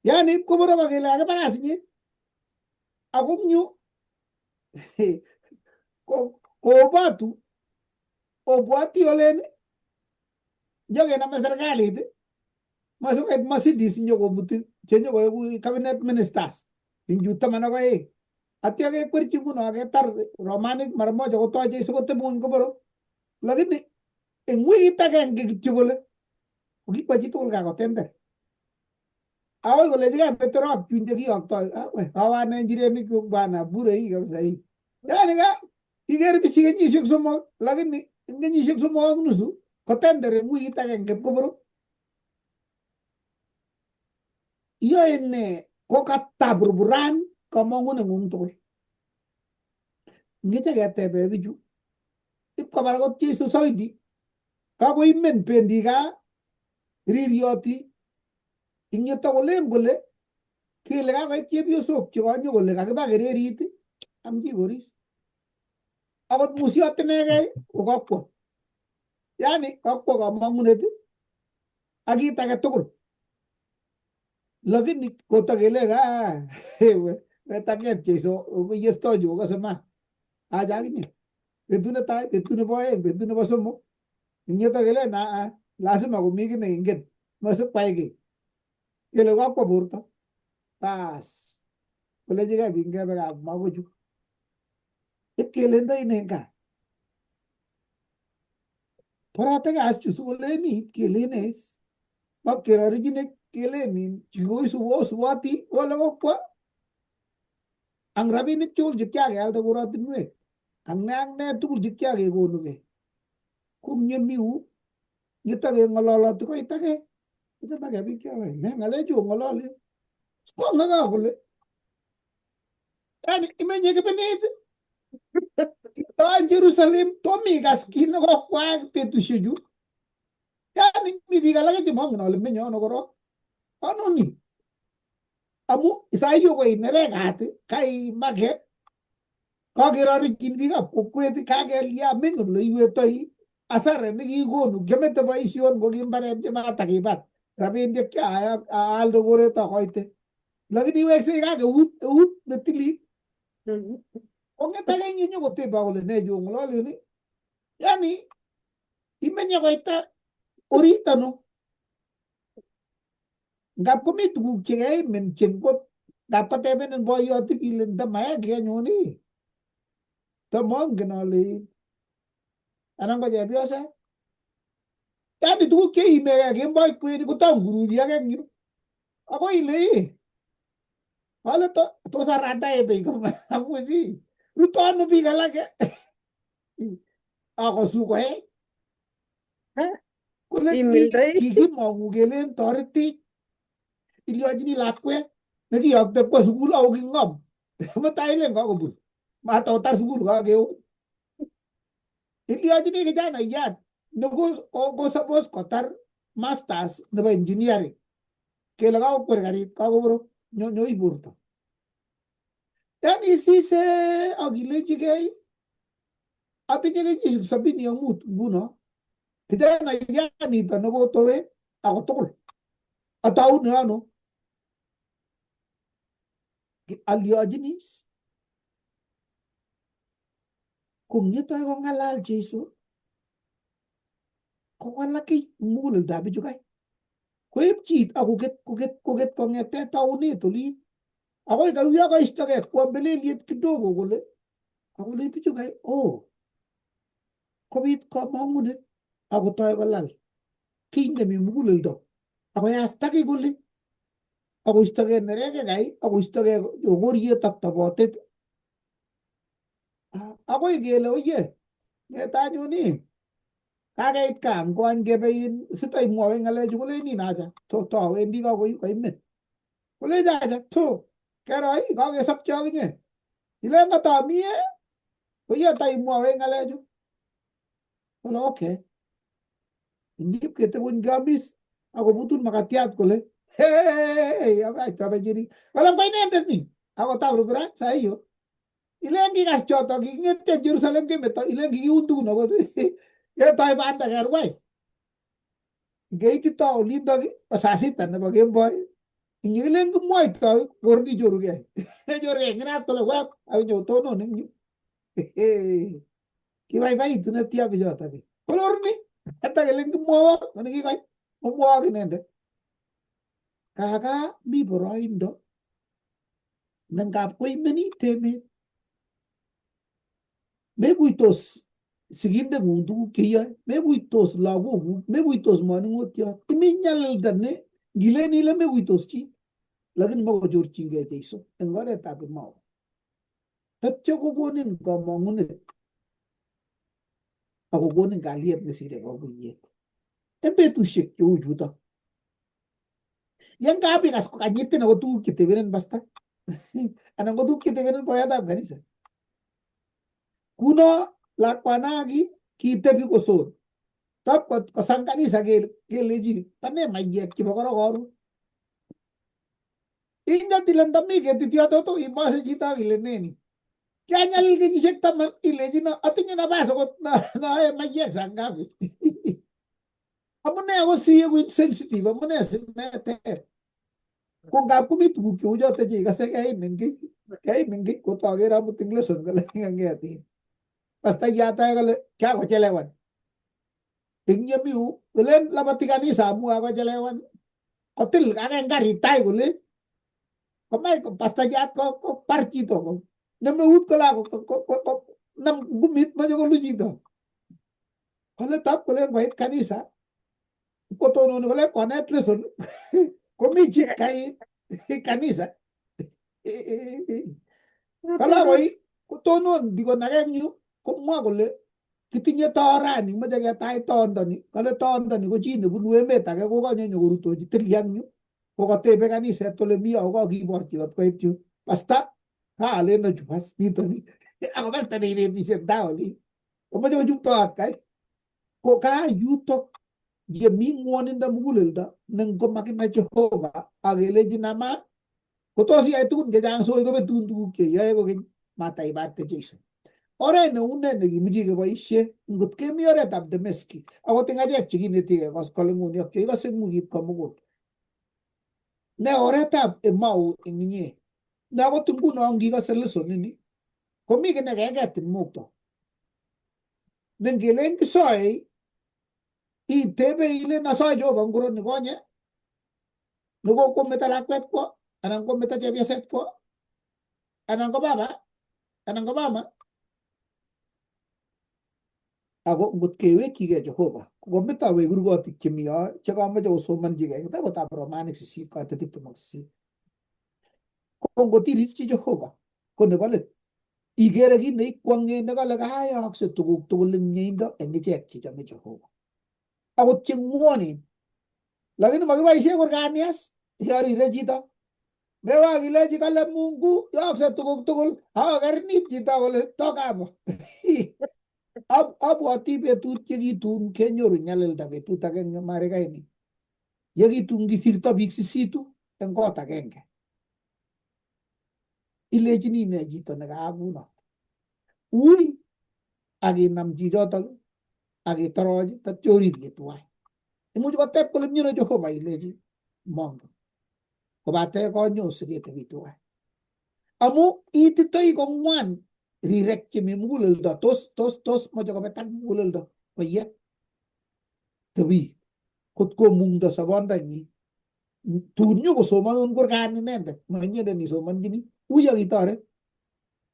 yani koborok kele kakibakas inye ako nyu kobatu obwati olen nyokename serikalit masukait Mercedes nyokomuti chenyokoeku cabinet ministers ing yu 12 atya kekwerchi nguno ketar romanik mara moja kotoi Jeiso kotebun koborok lakini eng wikit agenge kityo kole kokikwa chitugul kakotender awoi kolechikei Peterop chun chekioktoi kawane njirenik bana bure hii kabisa hii yani kiker bisi kenyisiek 3 lakini eng kenyisiek 3 ak nusu kotender eng wikit agenge koborok iyoe ne kokataburburan kamang'uneng'ung tugul ngiche ketebe bichu ipkobar akot Jeiso soidi kakoimen bendi gaa ririoti ing'eto kolen kole kele kakoit chepyosok chekonyo kole kakiba kererit amchi koris akot musiot inegei kokakwo yani kakwo kamang'unet ak kit age tugul lakini kotakelen wetaket Jeiso yestochu okasema acha akinye betut netai betut nebo oeng betut nebo somok ing'eto kelen lazima komi ki neingen masipkwai kiy kele kakwo borto bas kolechikei biik ngebe kab makochu ipkelendoi nen gaa borote kaschu sikoleni kelenes mapkerorichine kelenin chikoisuboti kole kokwo ang rabinik tugul chekiakealde korotinwek ak ne tugul chekiakekonugei kumyemiu yutok keng'ololoti koit age ichobake biik chawai ne ng'alechu ong'ololi kong'aka kole Yani imenye kebenet to Jerusalem to mi gaskin ko kwa petusheju. Yani mi biga lagi jemong na le menyo no koro. Ano ni? Amu isayo ko inere gati kai mage ko gerari kin biga pokwet ka gel ya mengo le iwe toy asare ni gonu gemete ba ision go gimbare jema takibat. Rabin de kya aldo gore to koite. Lakini iwe se ka ut de tili. Onge taga nyinyo ko te ba ole ne jong lo le. Yani imenya ko ita orita no. Ngap ko mi tuguk che ay men chen ko ngap ka tebe nen boy yo ti pilen da maya ge nyoni. Ta mong gnali. Anang ko je biosa. Yani tuguk ke ime ge boy ko ni ko tang guru dia ge ngiru. Ako ile. Hala to sa rada e be ko amu si. Lu to no bi gala ke. Ako su ko e. Ko le ki mo ngu ge len torti. Iliojini lakwe. Nagi yak te ko sukul au ki ngom. Ma tai le ko bu. Ma to tar sukul ga ge. Iliojini ke jana yat. No go suppose kotar masters na ba engineering. Ke lagao per garit ka go bro. Nyo iburto. Dan isi se agile jige. Ati jige sabini yang mut buno. Ke jana yani ta no go towe ako tol. Atau ne ano. Aliogenes kung nito ako ngalal Jesu kung wala ki mul dabi juga ko ipchit ako kuget ko ngete tauni tuli ako ikawiya ka istage ko ambele liet kidogo gole ako le pichu kai oh covid ko mangune ako toy walal kinde mi mul do ako ya stake gole ako istage nerege gai ako istage yogorie tabotet ako igele oye ngeta juni kagait kam ko an gebein sitay mo ngale jule ni naja to endi ka ko imet kole jaja to keroi ka ge sap cho ge ile ngata mie oye tay mo ngale ju kole okay indi ke te bun gabis ako butun makatiat kole hey apa ta bajiri kala ko ine ni ako tabru bra sayo ilengi gas choto gi ngete Jerusalem ke meto ilengi undu no go ya tay banda garway gay ti to lindo asasita na bagem boy ilen ko moy to gordi joru ge joru ge ngana to wa ay jo to no ni ki vai tu na tia bi jota bi kolor ni ata gelen ko mo ni ki kai mo gi nende kaga bi boroindo nangap ko imeni teme me buitos siginde mundu kiya me buitos lagu me buitos manu ngotia iminyal danne gileni le me buitos chi lakin mo jor chinge jeiso engare tabi mau tatcho ko bonin ko mongune ako bonin galiet ne sire ko buye embe tu shek yo juta yang kapi kas ko kanyete na tu kite benen basta anang tu kite benen boya da benisa kuno lakwanagi kite bi ko so tap ko sangkani sagel ke leji pane maye ki bokoro goru inga tilandami ke titia to imase cita gileneni kanya lgi jisek taman ileji na atinya na baso ko na maye sangabi amune ako siye ko insensitive amune simete ko gapu mi tu ki ujo te ji gase kai mengi ko to agera mu tingle son gale ngange ati pasta yata gale kya ko chelewan ingnya miu galen labatikani samu ako chelewan kotil kage ngari tai gule kamay pasta yat ko parchi to ko namme ut ko la ko nam gumit ma jogo luji to kole tap kole bait kanisa ko to no kole konet leson ko mi chi kai kanisa kala boy ko to no digo nagenyu ko mo kole kitinye torani mache ketai tondoni kale tondoni ko chi nebunu emet age ko kanye nyokorutochi tilyang nyu ko katebe kaniset kole mi ako kiborchi kot koit yu pasta le no chupas nito ni ako basta ni ni sentao li o ma jo jupto akai ko ka yuto ye mi ngoni nda mugulelda nang ko makina Jehova agele jinama ko to si ay tukun je jang so ko betun tu ke ya ko matai barte Jason ore ne unne ne gimji ke boishe ngut ke mi ore tab de meski ako tinga je chigi ne tie was kolenguni ok ko se mugi ko mugut ne ore tab e mau nginye na ko tungu no ngi ka sel so ni ko mi ke ne ga ga tin mukto nengelen ki soy I tebe ile na soy jo banguro ni gonye no ko meta la kwet ko anan ko meta je set ko anan ko baba anan ko mama ako ngut kewe ki ge Jehova ko meta we guru go tikimia chaka ma jo so man jige ta bota promane si ka te tipo si ko ngoti ri chi Jehova ko ne bale igere gi nei kwange na ga ga ya akse tu lindo engi chek chi jame Jehova ako chingwoni lakini makiboishe kurganias yari rechito mewa kilechi kale Mungu yokse tuguk tugul akokernit chito kole tokamo abwoti betut chekitun kenyoru nyalilda betut agenge Marekani yekitun kisirto biik 8 eng kot agenge ilechini ine chito nekakunot ui akinam chichotok akitoroch tatyorirye tuwai imuch kotep kole myino Jehova ilechi mongen kobate konyo siketebi tuwai amu ititoi kongwan rirek chemi muguleldo tos moche kobetak muguleldo koyet tebi kot komungto sobondanyi tun nyokosomanun kurgan inendet manyenden isomanchini ui akitoret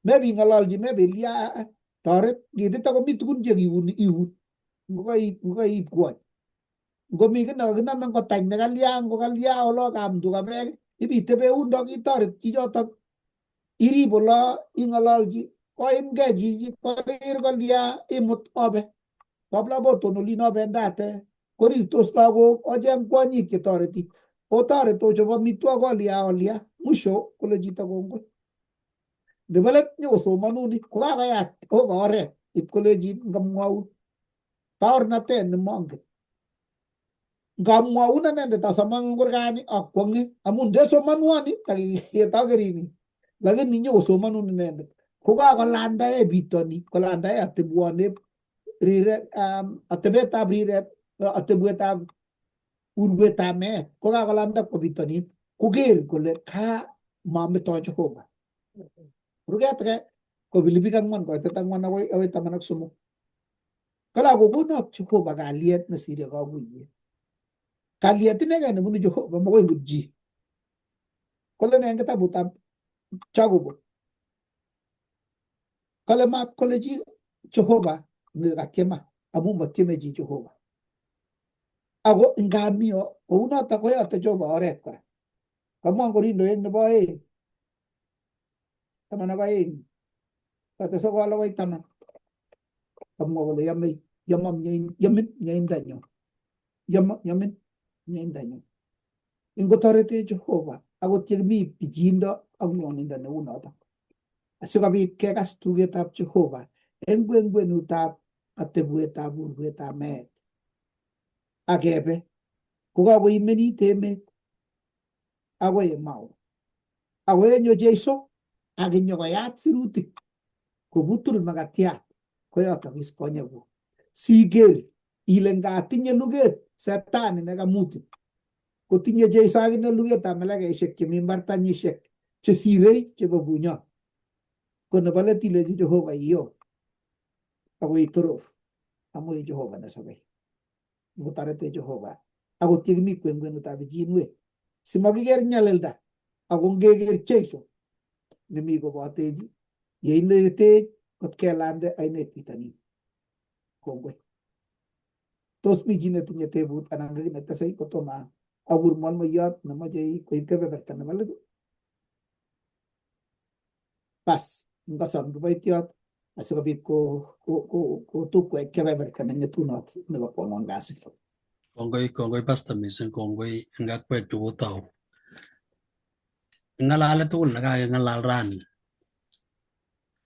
mebi ng'ololchi mebelia toret ngitito komi tugun chekiuni iun ngokaib kwony ngomi kii nekakinamen kotany nekalya olo kamtu kabek ibitebe undok itoret chichotok irib olo ing'ololchi koimgei chichi korir kolya imut obe kobla boton olin obendate korirtos lagok ocheng kwonyik chetoreti otoret ochop amitwogik olya mwisho kole chito kongoi nebo let nyokosomanun kokakoyat koka oret ipkolechin ngamwaun baornatet nemongen ngamwaun anendet asoman kurgani akwonge amu ndesomanwoni taketakerini lakini nyokosomanun inendet kokakolandae bitoni kolandae atebwone riret atebetab riret atebwetab urwetab meet kokakolanda kwa bitonin koker kole ka mameto Jehova rugetke ko Pilipik 4 koitet 4 akoi 13 kala kokonok Jehova kalyet nesire kakuiyet kalyet inege nebunu Jehova makoi but chi kole ne eng kitabutab Jakobo kale mat kole chi Jehova nekatiema amu matieme chi Jehova ako ngamio kounoto koyote Jehova oret kora kamwa Korindo eng nebo 2 12 kate 9 akoi 10 kamwa kole yamin mieindanyo yamin mieindanyo ingotorete Jehova akot yemi pichindo ak ng'wonindo neu noto asikobit kekas tugetab Jehova eng kwenutab atebwetab urwetab meet akebe kokakoimenit emet akoi Emau ako enyo Jeiso akinyokoyat sirutik kobutul makatiat koyotok is konyekuk siker ile ngatinye luget Satani nekamutin kotinye Jeiso akine lugetab melekaishek chemi mbartanyishek chesirei chebo bunyot ko nebo let ilechi Jehova iyo ako itorof amu Jehova nesobei ngotorete Jehova akot yekimi kwenutab pichinwek simakiker nyalilda ako ngeker Jeiso nemi kobotechi yeineretech kot kelande ainet bitonin kongoi tos mi chi netinye tebut anan ki netesei kotomo akur molmoiyot nemoche koib kebeberta nebo let bas ngasom kiboitiot asikobit kotukwech kebeberta neng'etunot nebo kwang'wan kasit. Kongoi Pastor mising, kongoi eng akwek chu kotou. Ng'alalet tugul nekakeng'alal rani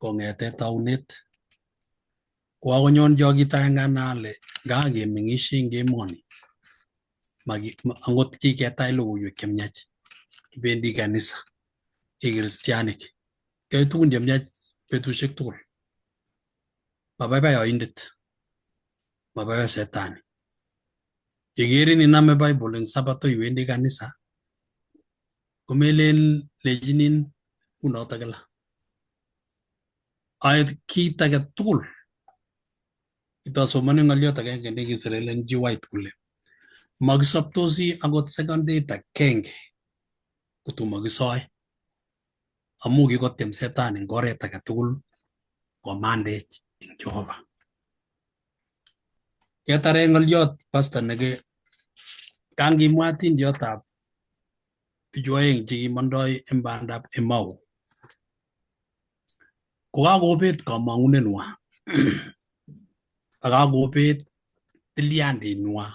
kong'ete taunet. Kokakonyon chokitang'an ale ngakemeng'isie eng emoni angot kiketach logoiwek chemiach, kibendi kanisa kikristianik, kiyoe tugun chemiach betusiek tugul. Mabaibai oindet, mabaibai setani. Yekerin iname Bible eng Sabato iwendi kanisa, komelen lechinin unoto kila. Aet kit age tugul itasomani ng'oliot agenge nekisir Ellen G. White kole makisoptosi akot sekondit agenge kotomo kisoe, amu kikotyem setani eng oret age tugul komandech eng Jehova. Ketare ng'oliot pastor neke kangimwa atindiotab bichu aeng chekimondoi eng bandab Emau, kokakobet kamang'unetnywa akakobet tilyanditnywa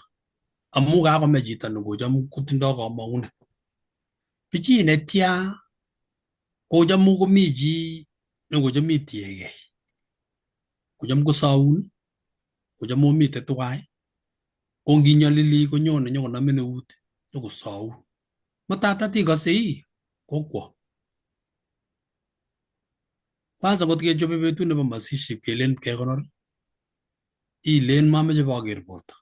amu kakome chito nekocham kotindoi kamang'unet. Bichi netya kochamu komi chi nekocham itiegei, kocham kosaun, kocham omite tuwai, ko nginyolili konyone nyokonamin eut nyokosaun. Matatat ikose ii kokwo. Kwanza ngot kechobe betut nebo masiship kelen kekonor, ilen mameche boker borto.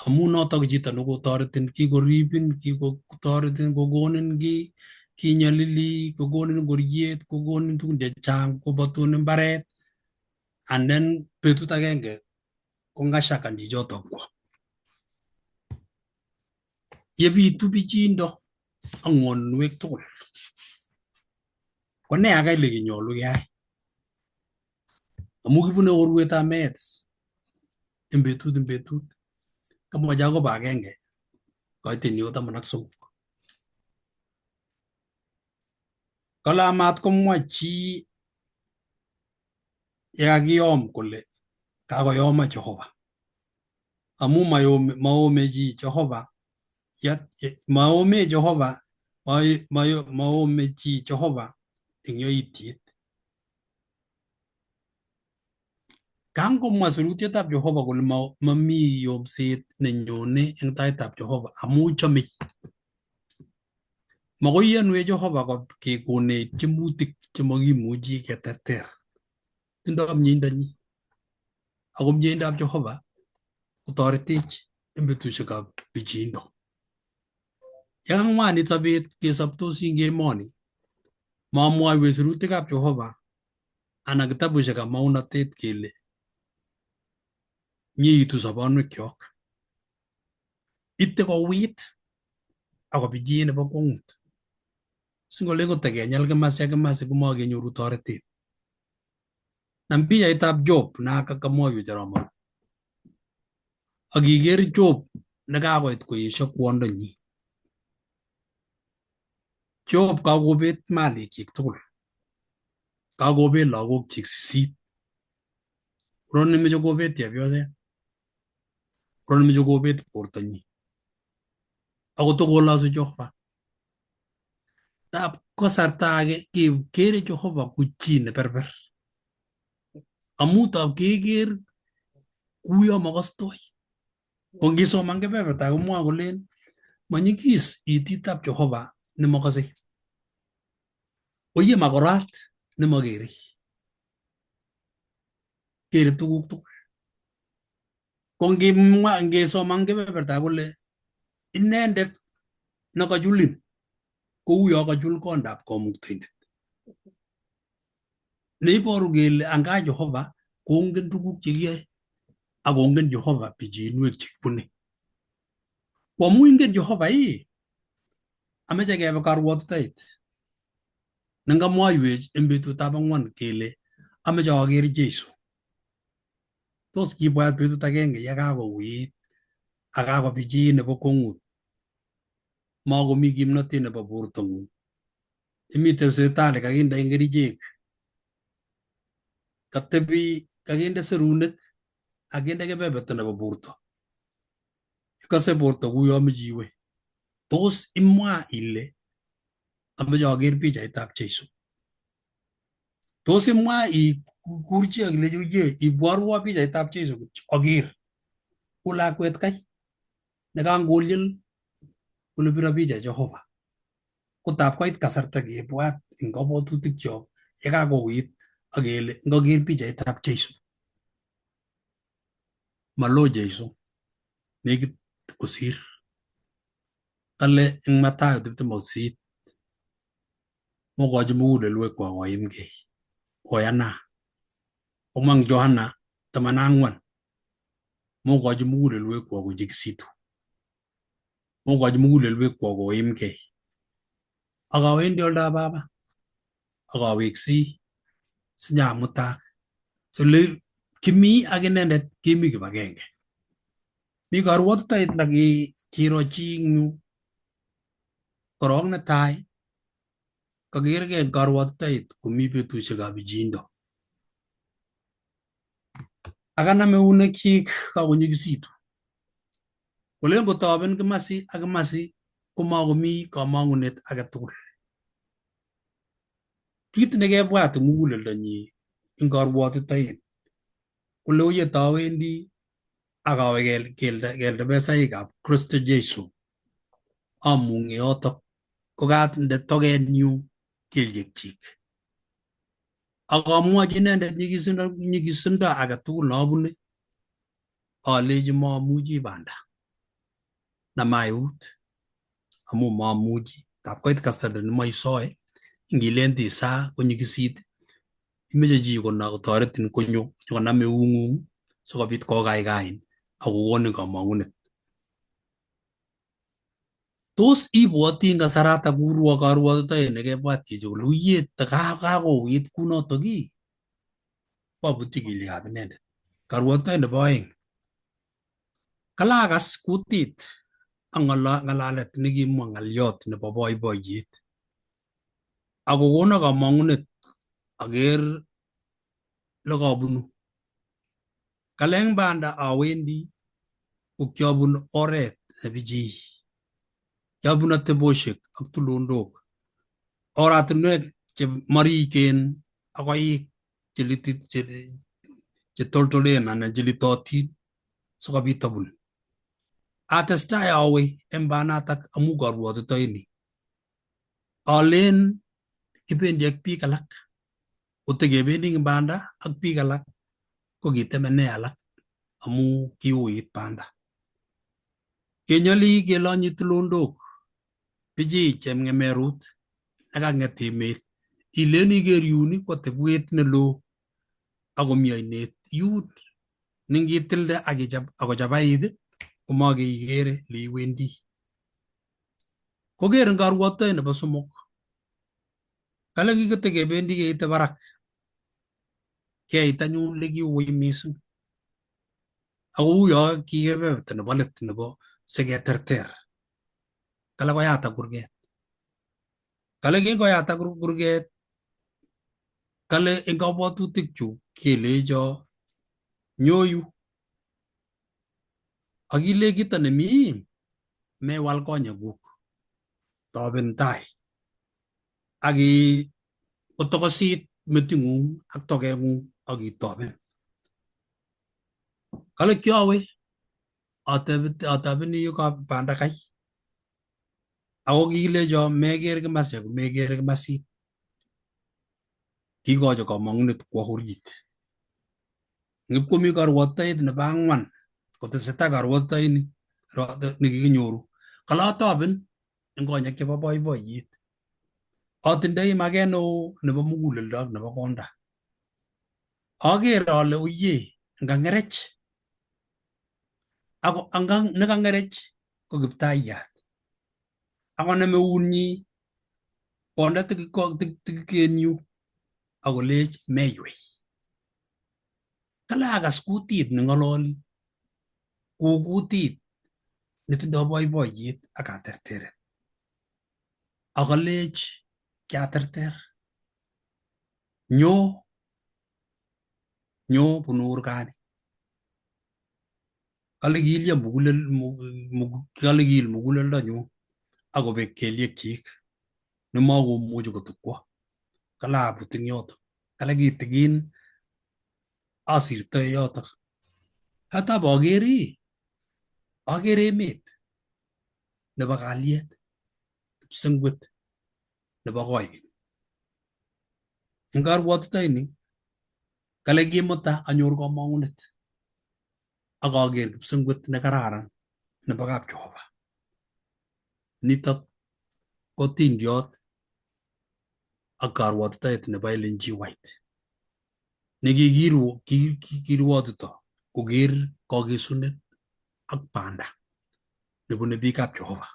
Amu notok chito nekotoretin, kikoribin, kikotoretin, kokonin kiy, kinyolili, kokonin ngoriet, kokonin tugun chechang, kobatun mbaret, and then betut agenge kongashakan chichotok kwo. Yebitu bichindo ak ng'wonwek tugul, ko ne age le kinyolu keyai? Amu kibune urwetab meet eng betut. Kamwa akobo agenge koitini ko 13. Kale amat komwa chi yekakiyom kole kakoyoma Jehova. Amu maome chi Jehova, maome Jehova, maome chi Jehova eng yoitiet. Kangomwa sirutietab Jehova kole mami yomset nenyone eng taitab Jehova amu chomei. Makoi iyanwe Jehova kekonech tiemutik chemakimuchi keterter. Tindoi miendonyi. Ako miendab Jehova kotoretech eng betusiekab pichindo. Yakang'wan itabet kesoptosi eng emoni, mamwoiwe sirutikab Jehova anan kitabusiekab maunatet kele mieitu sobonwekyok. Ite kouit ako pichiet nebo kwong'ut. Singole kotekenyal kimasi ak kimasi komakenyoru toretet. Nam pichaitab Job nakakamwoiwech Jaramogi. Akiker Job nekakoit koesio kwondonyi. Job kakobet malikyik tugul. Kakobet lagokyik 8. Ron meche kobet chepyoset. Ron meche kobet bortonyi. Ako tokolasu Jehova. Tab kasarta age kekere Jehova ku chi ne berber. Amu tab keker kuyo makostoi. Ko ngisoman kebeberta komwoe kolen manyigis ititab Jehova nemakose. Oye makorat nemakere. Kere tuguk tugul. Ko ngesoman kebeberta kole inendet nakachulin kouyo kachul kondab Kamuktaindet. Neiboru kele anga Jehova kongen tuguk chekiyoe ak kongen Jehova pichinwek chekibune. Kwamu ingen Jehova ameche kebe karwotitoet. Nengamwoiwech eng betutab 4 kele ameche aker Jeiso. Tos kibwat betut agenge yekakouit ak kakopichin nebo kwong'ut. Makomi kimnotet nebo bortong'ung. Imite sipitali kakinde kerichek. Katebi kakinde serunet akinde kebeberta nebo borto. Ikose borto kuyo meche iwe. Tos imwa ile ameche aker pichaitab Jeiso. tos imwa kurchi akilechi uye iborwo pichaitab Jeiso aker ku lakwet kai nekangoliel kole biro picha Jehova. Kotab koit kasarta kebwat eng kabwatutikchok yekakouit akele ngaker pichaitab Jeiso. Malo Jeiso, nekit kosir. Kale eng Mathayo 28 mokochi mugulelwekwok koimgei koyana. Omang Johana 14 mokochi mugulelwekwok kochikisitu. Mokochi mugulelwekwok koimgei. Akawendi oldab Baba akaweksei sinyamutak. Sole kimi ak inendet kemi kibagenge. Mi karwotitoet nekiro chi eng yu korok netai kakergei karwotitoet komi betusiekab pichiindo. Akanam eunekchik kakonyikisitu. Olen kotoben kimasi ak kimasi komakomi kamang'unet age tugul. Kit nekebwat eng muguleldonyi eng karwotitoet kole uye tawendi akawe keltebesaikab Kristo Jeiso amung'e yotok kokatinde tokenyu kelyekchik. Akamwochi inendet nyikisindo age tugul nabune alechi mamuchi banda nama eut amu mamuchi. Tab koit kasarta nemaisoe ngilen tisa konyikisit imeche chi kotoretin konyo konam eung'ung sikobit kokaikain akokonin kamang'unet. Tos ibwoti eng kasaratak kurwo karwotitoet nekebwat chichi kole uyet kakouit kunotok ii? Babutyi kelyekab inendet. Karwotitoet nebo aeng. Kalakas kutit ak ng'alalet nekimwa ng'alyot nebo boiboiyet. Akokono kamang'unet aker lekabunu. Kale eng banda awendi ko kiabun oret nebichii. Kiabun ateboshek ak tulondok. Oratinwek chemariken ak koik chetoltolen anan chelitotin sikobit abun. Atestai awe eng banatak amu karwotitoet ni. Alen kibendi ak biik alak. Kotekebendi eng banda ak biik alak ko kitemene alak amu kiuit banda. Kenyoli kelonyi tulondok bichi chemng'emerut nekang'et emet. Ilen iker yun ko tebwet neloo akomi ainet yun nengitilde akochapait komakeikere leiwendi. Koker eng karwotitoet nebo somok. Kale kiketekebendi keite barak. Keit anyun lekiui mising. Ako uyo kikebeberta nebo let nebo siketerter. Kale koyatak kurget. Kale kingoyatak kurget. Kale eng kabwatutikchu kelecho nyoyu. Akile kito nemi mewal konyekuk. Toben tai. Aki otokosit meting'ung ak tokeng'ung akitoben. Kale kiowe atebeni yukab banda kai. Ako kikilecho meker kimasi ako meker kimasit. Kikocho kamang'unet kwo orit. Ngipkomi karwotitoet nebo ang'wan kotesetai karwotitoet ni nekikinyoru. Kale atoben eng konyek chebo boiboiyet. Atindoi maket neo nebo muguleldo ak nebo konda. Aker ale uye ngang'erech. Ako nekang'erech ko Kiptaiyat. Akonam eunyi konde tikikenyu akolech meiywei. Kale akas kutit neng'ololi kou kutit netindoi boiboiyet ak katerteret. Akolech kiaterter. Nyo bunu urkani. Kale kilya muguleldo nyu akobek kelyekchik nemakomuchi kotukwo. Kale abut eng yoto. kale kitigin asirtoi yotok. Hata bokeri akere emet nebo kalyet, kipsengwet nebo koikeny. Eng karwotitoini kale kimuta anyor kamang'unet ak aker kipsengwet ne kararan nebo Kapjehova. Nitok ko tindiot ak karwotitoet nebo Ellen G. White nekikirwotito koker kakesunet ak banda nebune biikab Jehova.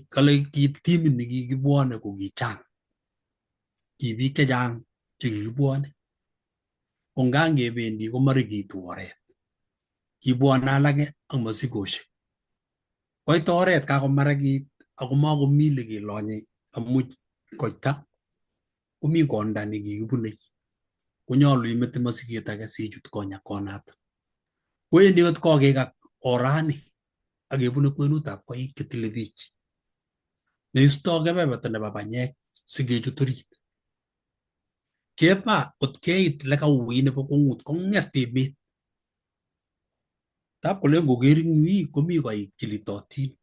Kale ki timit nekikibwone ko kichang, ki biik chechang chekikibwone, ko ngangebendi komarikitu oret. Kibwone alake ak masikosiek, koit oret kakomarakit ako makomi lekelonye amu koita komi konda nekikibune, konyolu imete masiket age sichut konato. Koendi kot kokekak orani akebune kwenutab koik chetile biich neistoi kebeberta nebo banyek sikechut orit. Keba kot keit lekauit nebo kong'ut kong'et emet. Tap kole ngoker ing yu komi koik chilitotin.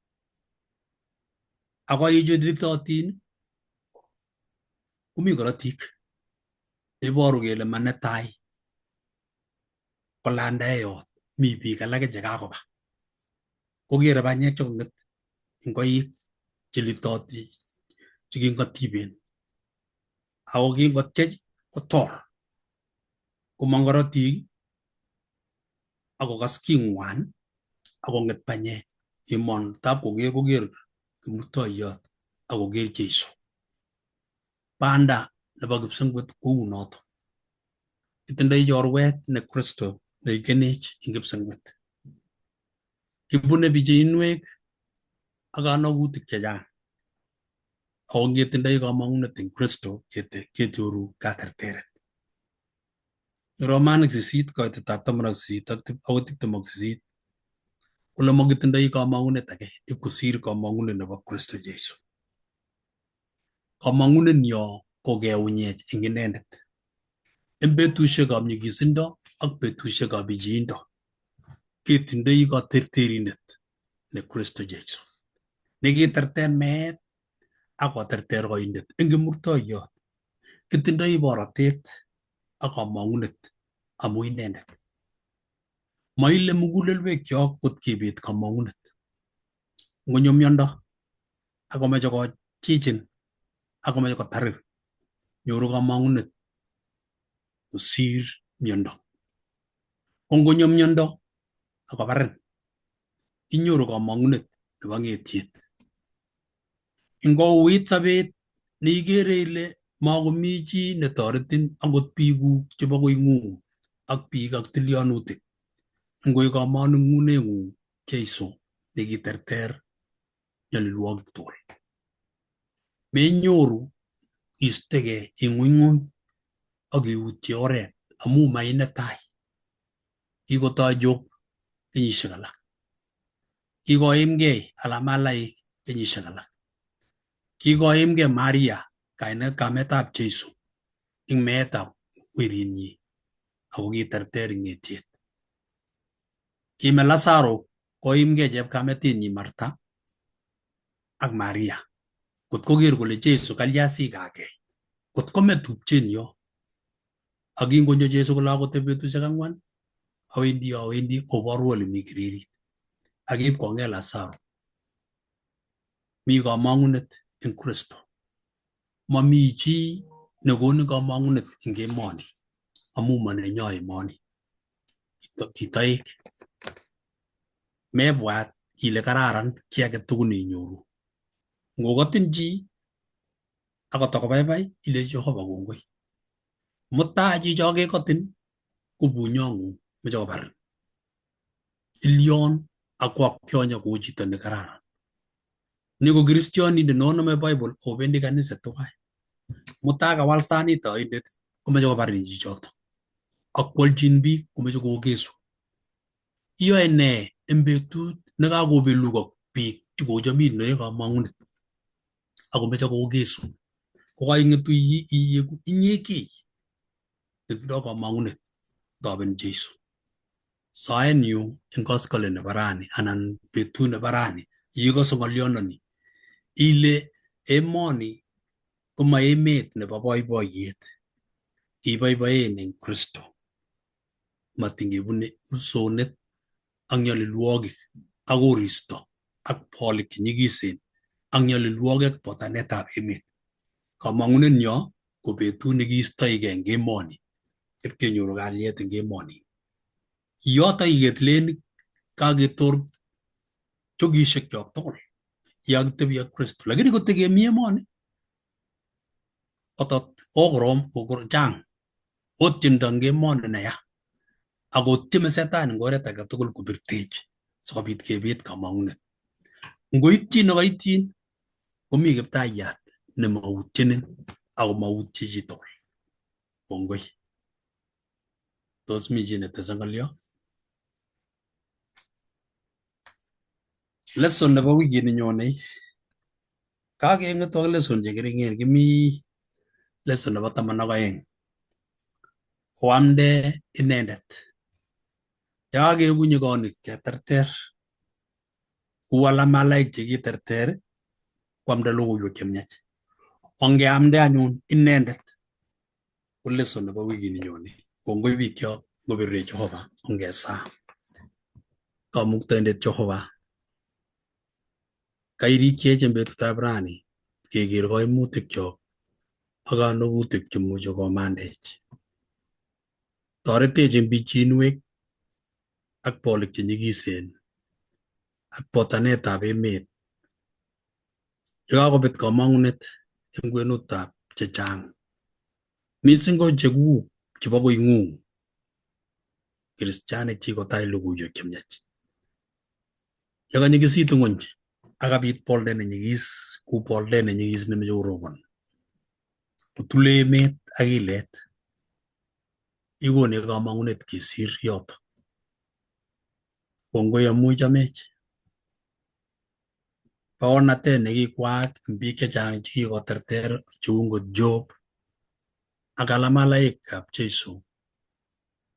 Ako koik chilitotin komi korotik. Iboru kele manetai kolandaeyot, mi biik alake chekakoba. Kokere banyek chekong'et ing koik chilitoti chekingotiben. Ako kingotiech kotor komong korotik akokas king'wan akong'et banyek emon. Tap koker Kimutoiyot akoker Jeiso. Banda nebo kipsengwet kou noto. Itindoi chorwet ne Kristo neikenech ing kipsengwet. Kibune picheinwek ak kanagutik chechang. Ako ngetindoi kamang'unet ing Kristo kenyoru katerteret. Romanik 8 koitetab 18 akoi 28 kole makitindoi kamang'unet age ipkosir kamang'unet nebo Kristo Jeiso. Kamang'unet nyo ko keunyech ing inendet eng betusiekab nyigisindo ak betusiekab bichiindo. Ketindoi katerterindet ne Kristo Jeiso nekiterter meet ak koterter koindet eng Kimurtoiyot. Kitindoi borotet ak kamang'unet amu inendet. Maile mugulelwekyok kot kibet kamang'unet. Ngonyo miondo akomeche kochichin akomeche kotarin, nyoru kamang'unet kosir miondo. Ngonyo miondo akobarin, inyoru kamang'unet nebo ng'etiet. Ingouit sobet neikere ile makomi chi netoretin angot biikuk chebo koing'ung ak biik ak tilyanutik. Ngoi kamanung'uneng'ung Jeiso nekiterter nyalilwogik tugul. Menyoru istegei ing ng'unyng'uny ak iutye oret amu mainetai. Kikotoi Job kenyisiek alak. Kikoimgei Alamalaik kenyisiek alak. Kikoimgei Maria kametab Jeiso ing meetab weritnyi ako kiterter ing ng'etiet. Kime Lazaro koimgei chepkametinyi Martha ak Maria kot koker kole Jeiso kalya sikakei kot kome tupchenyo. Ak kingonyo Jeiso kole akoteb betusiek 4 awendi koboru ole mi kiririt ak ib kong'et Lazaro. Mi kamang'unet eng Kristo. Mami chi nekonin kamang'unet eng emoni amu manenyo emoni. Kitoik mebwat ile kararan ki age tugul neinyoru. Ngokatin chi akotokobaibai ile Jehova kongoi. Mutai chicho kekotin ko bunyong'ung meche kobarin. Ilyon akwakyonya kou chito ne kararan. Ni ko kristianindet no nome Bible obendi kaniset tuwai. Mutai kawal sanitoindet komeche kobarin chichoto. Akwolchin biik komeche kokesu. Iyoe ne eng betut nekakobelukok biik chekochominoe kamang'unet akomeche kokesu kokaingetu iyeku inyekei netindoi kamangunet toben Jeiso. Saen yu eng koskole nebo rani anan betut nebo rani ikose ng'olyondoni ile emoni koma emet nebo boiboiyet, iboiboen eng Kristo. Matingebune usonet ak nyalilwogik ak koristo ak bolik chenyikisen ak nyalilwogik ak botanetab emet. Kamangunenyo ko betut nekiistoigei eng emoni ipkenyoru kalyet eng emoni. Yoto iketlen kaketor chokisiek chok tugul yakitebi ak Kristo, lakini kotekemi emoni otot okorom chang otiendo eng emoni neya ako tieme setan eng oret age tugul kopirtech sikobit kebet kamangunet. Ngoityin nekaityin komi kiptayat nemautyenin ako mautyi chitugul. Kongoi. Tos mi chi netese ng'olyo? Lesson nebo wikit nenyone kakeng'etu ak lesson chekeringen, kimi lesson nebo 12 koamde inendet yakebu nyigonik cheterter kou alamalaik chekiterter koamde logoiwek chemiach. Ongeamde anyun inendet ko lesson nebo wikit nenyone. Kongoi bikyok ngobirwech Jehova ongesa. Kamuktaindet Jehova kairikyech eng betutab rani keker kaimutikchok ak kanogutik chemuche komandech. Toretech eng pichinwek ak bolik chenyikisen ak botanetab emet yekakobet kamangunet eng kwenutab chechang, mising ko chekuk chebo koing'ung kristianik chikotach logoiwek chemiach. Yakanyikisitu ng'ony akabit boldet nenyikis kou boldet nenyikis nemeche korobon kotule emet ak ilet ikonech kamangunet kesir yoto. Kongoi amu chamech. Baornatet nekikwaak eng biik chechang chekikoterter cheu ngot Job ak alamalaikab Jeiso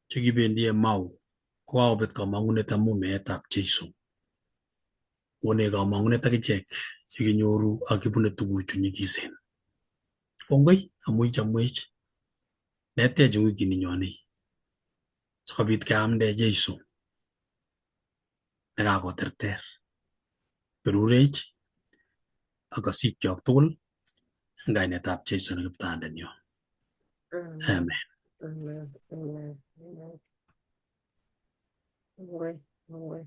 chekibendi Emau kokakobet kamangunet amu meetab Jeiso. Konech kamangunet akichek chekinyoru akibune tuguchu nyikisen. Kongoi amu ichamwech. Netech eng wikit nenyone sikobit keamde Jeiso nekakoterter. Berurech ak kasikyok tugul eng kainetab Jeiso ne kiptandenyo. Amen. Amen. Amen. Amen. Kongoi. Kongoi.